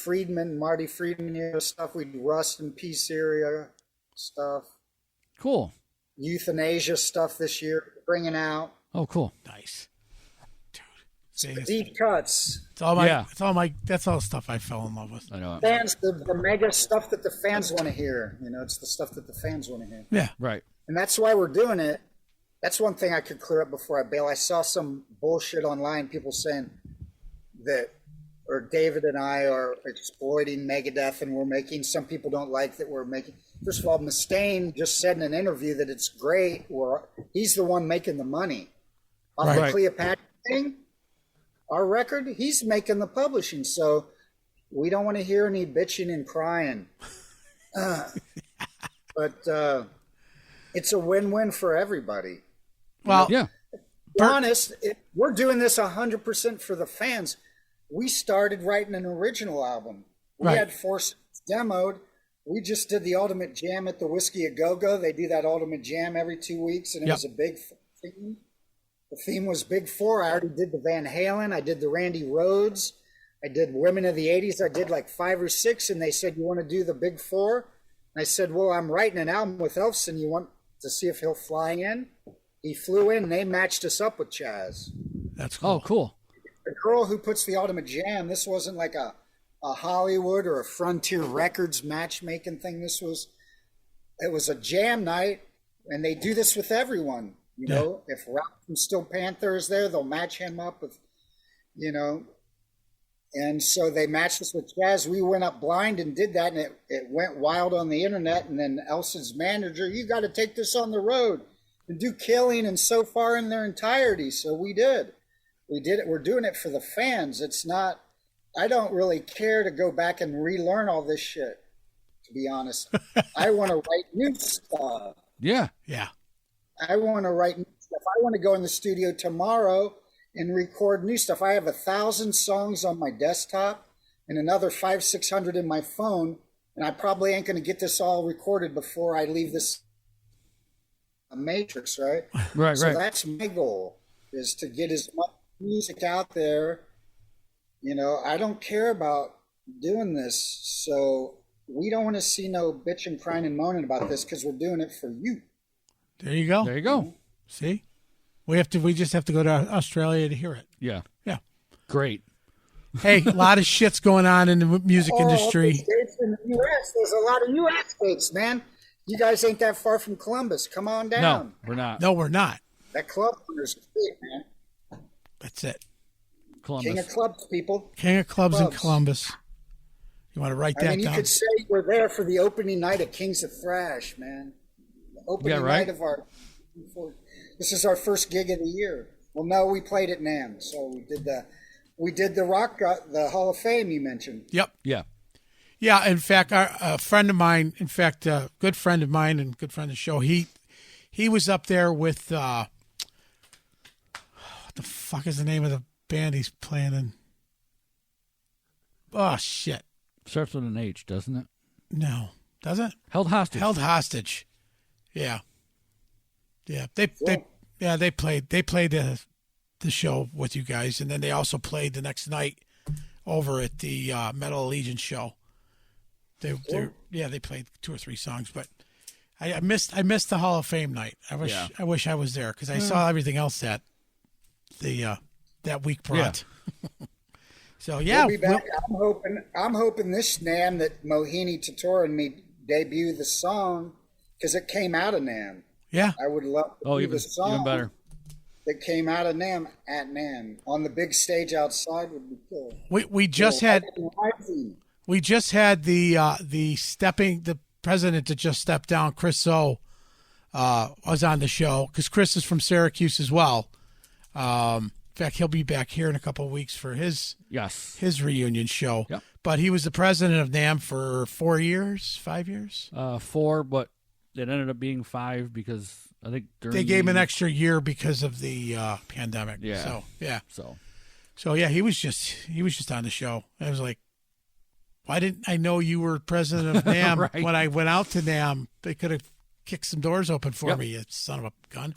C: Marty Friedman stuff. We do Rust and Peace area stuff.
B: Cool.
C: Euthanasia stuff this year, bringing out.
B: Oh, cool.
A: Nice.
C: Deep cuts.
A: It's all that's all stuff I fell in love with.
B: I know.
C: Fans, the mega stuff that the fans want to hear. It's the stuff that the fans want to hear.
A: Yeah.
B: Right.
C: And that's why we're doing it. That's one thing I could clear up before I bail. I saw some bullshit online, people saying that, or David and I are exploiting Megadeth, and some people don't like that we're making. First of all, Mustaine just said in an interview that it's great. He's the one making the money. Off the Cleopatra thing, our record, he's making the publishing. So we don't want to hear any bitching and crying. But it's a win-win for everybody.
A: Well,
B: yeah.
C: To be honest, we're doing this 100% for the fans. We started writing an original album. We had 4 demoed. We just did the Ultimate Jam at the Whiskey A Go-Go. They do that Ultimate Jam every 2 weeks, and it was a big theme. The theme was Big Four. I already did the Van Halen. I did the Randy Rhoads. I did Women of the 80s. I did like 5 or 6, and they said, you want to do the Big Four? And I said, well, I'm writing an album with Elfson. You want to see if he'll fly in? He flew in, and they matched us up with Chaz.
A: That's cool.
B: Oh, cool.
C: The girl who puts the Ultimate Jam, this wasn't like a Hollywood or a Frontier Records matchmaking thing. It was a jam night, and they do this with everyone. If Ralph from Steel Panther is there, they'll match him up with, and so they matched us with Chaz. We went up blind and did that, and it went wild on the internet. And then Elson's manager, you got to take this on the road and do Killing and So Far in their entirety. So we did. We did it. We're doing it for the fans. It's not, I don't really care to go back and relearn all this shit, to be honest. I want to write new stuff.
B: Yeah.
A: Yeah.
C: I want to write new stuff. I want to go in the studio tomorrow and record new stuff. I have 1,000 songs on my desktop and another 500-600 in my phone, and I probably ain't going to get this all recorded before I leave this matrix, right?
B: Right.
C: So that's my goal, is to get as much music out there. I don't care about doing this, so we don't want to see no bitching, crying, and moaning about this, because we're doing it for you.
A: There you go.
B: There you go.
A: See? We just have to go to Australia to hear it.
B: Yeah.
A: Yeah.
B: Great.
A: Hey, a lot of shit's going on in the music industry.
C: States in the U.S. There's a lot of U.S. states, man. You guys ain't that far from Columbus. Come on down.
B: No, we're not.
A: No, we're not.
C: That club is great, man.
A: That's it.
B: Columbus.
C: King of clubs, people.
A: King of clubs in Columbus. You want to write that down?
C: You could say we're there for the opening night of Kings of Thrash, man. The opening night of this is our first gig of the year. Well, no, we played at NAMM, so we did the rock, the Hall of Fame you mentioned.
A: Yep.
B: Yeah.
A: Yeah. In fact, a friend of mine, a good friend of mine and good friend of the show, he was up there with what the fuck is the name of the band he's playing in? Oh shit.
B: Starts with an H, doesn't it?
A: No, does it?
B: Held Hostage.
A: Held Hostage. Yeah. Yeah. They played the show with you guys, and then they also played the next night over at the Metal Allegiance show. They played 2 or 3 songs, but I missed the Hall of Fame night. I wish I was there because I saw everything else that week brought. Yeah. So
C: we'll be back. I'm hoping this NAMM that Mohini, Tator, and me debut the song because it came out of NAMM.
A: Yeah,
C: I would love to do the song
B: even better.
C: That came out of NAMM at NAMM on the big stage outside would be cool.
A: We just had the president that just stepped down, Chris So, was on the show because Chris is from Syracuse as well. In fact, he'll be back here in a couple of weeks for his reunion show.
B: Yep.
A: But he was the president of NAMM for 5 years.
B: 4, but it ended up being 5 because I think
A: they gave him an extra year because of the pandemic.
B: Yeah.
A: So he was just on the show. I was like, why didn't I know you were president of NAMM
B: right.
A: when I went out to NAMM? They could have kicked some doors open for me, you son of a gun.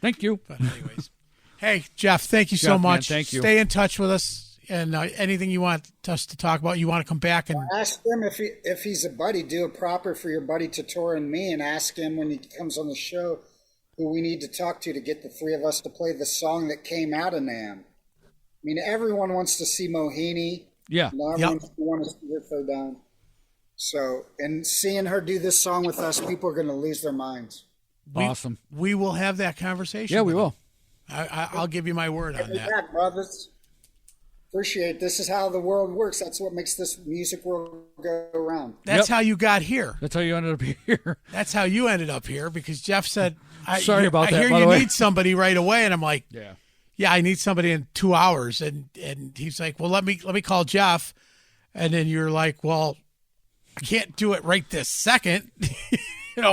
B: Thank you.
A: But anyways, hey, Jeff, thank you so much.
B: Man, thank you.
A: Stay in touch with us. And anything you want us to talk about, you want to come back and
C: ask him if he's a buddy. Do a proper for your buddy Tator and me, and ask him when he comes on the show who we need to talk to get the 3 of us to play the song that came out of NAMM. I mean, everyone wants to see Mohini.
B: Yeah.
C: Everyone wants to see her throw down. So, and seeing her do this song with us, people are going to lose their minds.
B: Awesome.
A: We will have that conversation.
B: Yeah, we will.
A: I'll give you my word on that.
C: Back, brothers. Appreciate it. This is how the world works. That's what makes this music world go around.
A: That's how you got here.
B: That's how you ended up here.
A: That's how you ended up here because Jeff said,
B: Sorry about that,
A: I hear
B: by the
A: you
B: way.
A: need somebody right away. And I'm like,
B: yeah,
A: I need somebody in 2 hours. And he's like, well, let me call Jeff. And then you're like, well, I can't do it right this second,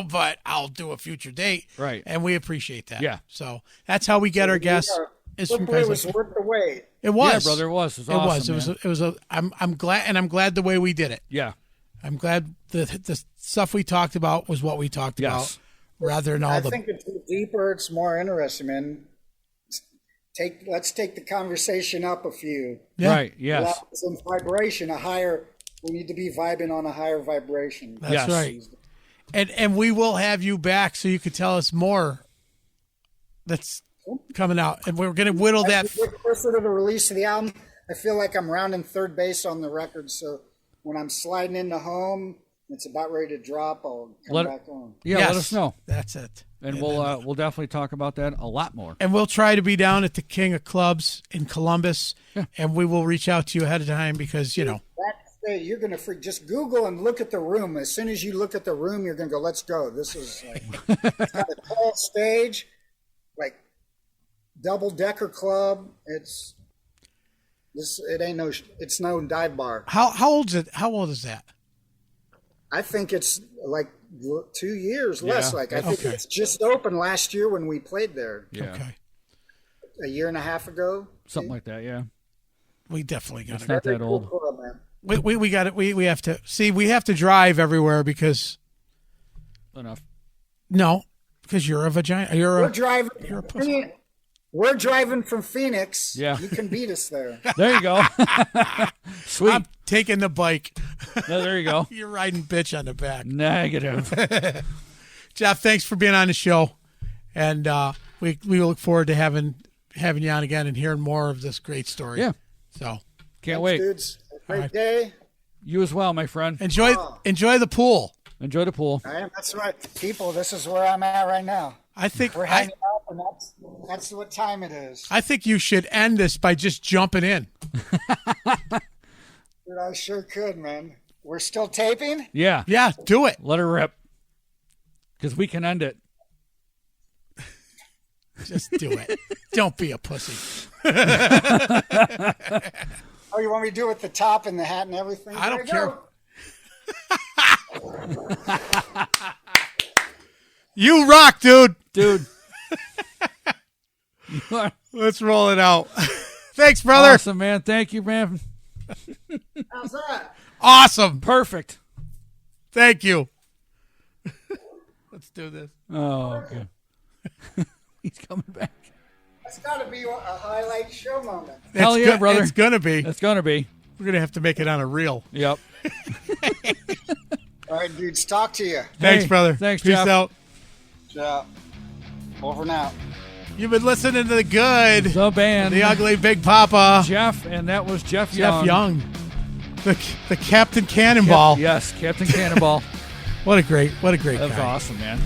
A: but I'll do a future date.
B: Right.
A: And we appreciate that.
B: Yeah.
A: So that's how we get our guests.
C: It was worth the wait.
A: It was.
B: Yeah, brother, it was. It was awesome,
A: It was. I'm glad the way we did it.
B: Yeah.
A: I'm glad the stuff we talked about was what we talked about, rather than all
C: I think it's deeper. It's more interesting, man. Let's take the conversation up a few.
B: Yeah. Right. Yes.
C: Some vibration, a higher. We need to be vibing on a higher vibration.
A: That's right. And we will have you back so you can tell us more. That's coming out, and we're going to whittle that.
C: As we get closer to the release of the album, I feel like I'm rounding third base on the record. So when I'm sliding into home, it's about ready to drop. I'll come back on.
B: Yeah, let us know.
A: That's it.
B: And we'll definitely talk about that a lot more.
A: And we'll try to be down at the King of Clubs in Columbus, and we will reach out to you ahead of time because you're
C: going to freak. Just Google and look at the room. As soon as you look at the room, you're going to go, "Let's go." This is it's got a tall stage, like double-decker club. It's no dive bar.
A: How old is it? How old is that?
C: I think it's like 2 years less. I think it's just opened last year when we played there.
B: Yeah.
A: Okay.
C: A year and a half ago.
B: Something like that, yeah.
A: We definitely got
B: it. It's not that old.
C: Club, man.
A: We got it. We have to see. We have to drive everywhere because.
B: Enough.
A: No, because you're a vagina.
C: We're driving.
A: You're a pussy.
C: We're driving from Phoenix.
B: Yeah.
C: You can beat us there.
B: There you go. Sweet.
A: I'm taking the bike.
B: No, there you go.
A: You're riding bitch on the back.
B: Negative.
A: Jeff, thanks for being on the show. And we look forward to having you on again and hearing more of this great story.
B: Yeah.
A: So
B: can't wait.
C: Dudes. Great day.
B: You as well, my friend.
A: Enjoy the pool.
B: Enjoy the pool.
C: That's right. People, this is where I'm at right now.
A: I think
C: we're hanging out, and that's what time it is.
A: I think you should end this by just jumping in.
C: Dude, I sure could, man. We're still taping?
B: Yeah.
A: Yeah, do it.
B: Let her rip. Because we can end it.
A: Just do it. Don't be a pussy.
C: Oh, you want me to do it with the top and the hat and everything?
A: I don't care. You rock, dude.
B: Dude.
A: Let's roll it out. Thanks, brother.
B: Awesome, man. Thank you, man.
C: How's that?
A: Awesome.
B: Perfect.
A: Thank you. Let's do this.
B: Oh, okay. He's coming back.
C: That's got to be a highlight show moment.
B: Hell yeah, brother.
A: It's going to be.
B: It's going to be.
A: We're going to have to make it on a reel.
B: Yep.
C: All right, dudes. Talk to you.
A: Thanks,
B: Hey,
A: brother.
B: thanks,
A: Peace
B: Jeff.
A: out.
C: Ciao. Over now.
A: You've been listening to the good,
B: The band.
A: the ugly Big Papa,
B: Jeff, and that was Jeff
A: Jeff
B: Young.
A: Young, the Captain Cannonball.
B: Yes, Captain Cannonball.
A: What a great
B: That's
A: guy.
B: awesome, man.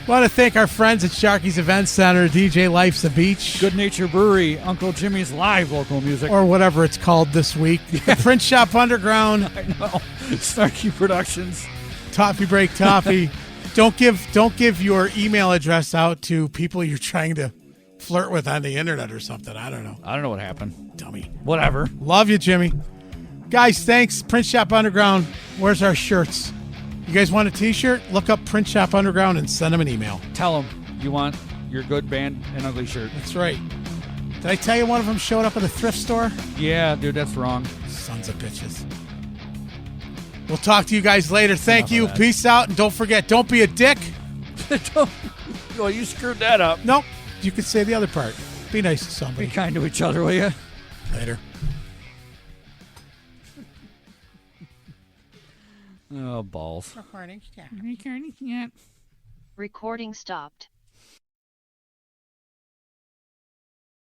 A: Want to thank our friends at Sharky's Event Center, DJ Life's the Beach,
B: Good Nature Brewery, Uncle Jimmy's live local music.
A: or whatever it's called this week. The Print Shop Underground,
B: I know. Snarky Productions.
A: Toffee Break Toffee. Don't give your email address out to people you're trying to flirt with on the internet or something. I don't know.
B: I don't know what happened.
A: Dummy.
B: Whatever.
A: Love you, Jimmy. Guys, thanks. Print Shop Underground. Where's our shirts? You guys want a t-shirt? Look up Print Shop Underground and send them an email.
B: Tell them you want your good band and ugly shirt.
A: That's right. Did I tell you one of them showed up at a thrift store?
B: Yeah, dude, that's wrong.
A: Sons of bitches. We'll talk to you guys later. Thank you.
B: that.
A: Peace out. And don't forget, don't be a dick.
B: Well, you screwed that up.
A: Nope. You could say the other part. Be nice to
B: Be
A: somebody.
B: kind to each other, will you?
A: Later.
B: Oh, balls.
A: Recording.
B: Yeah.
D: Recording stopped.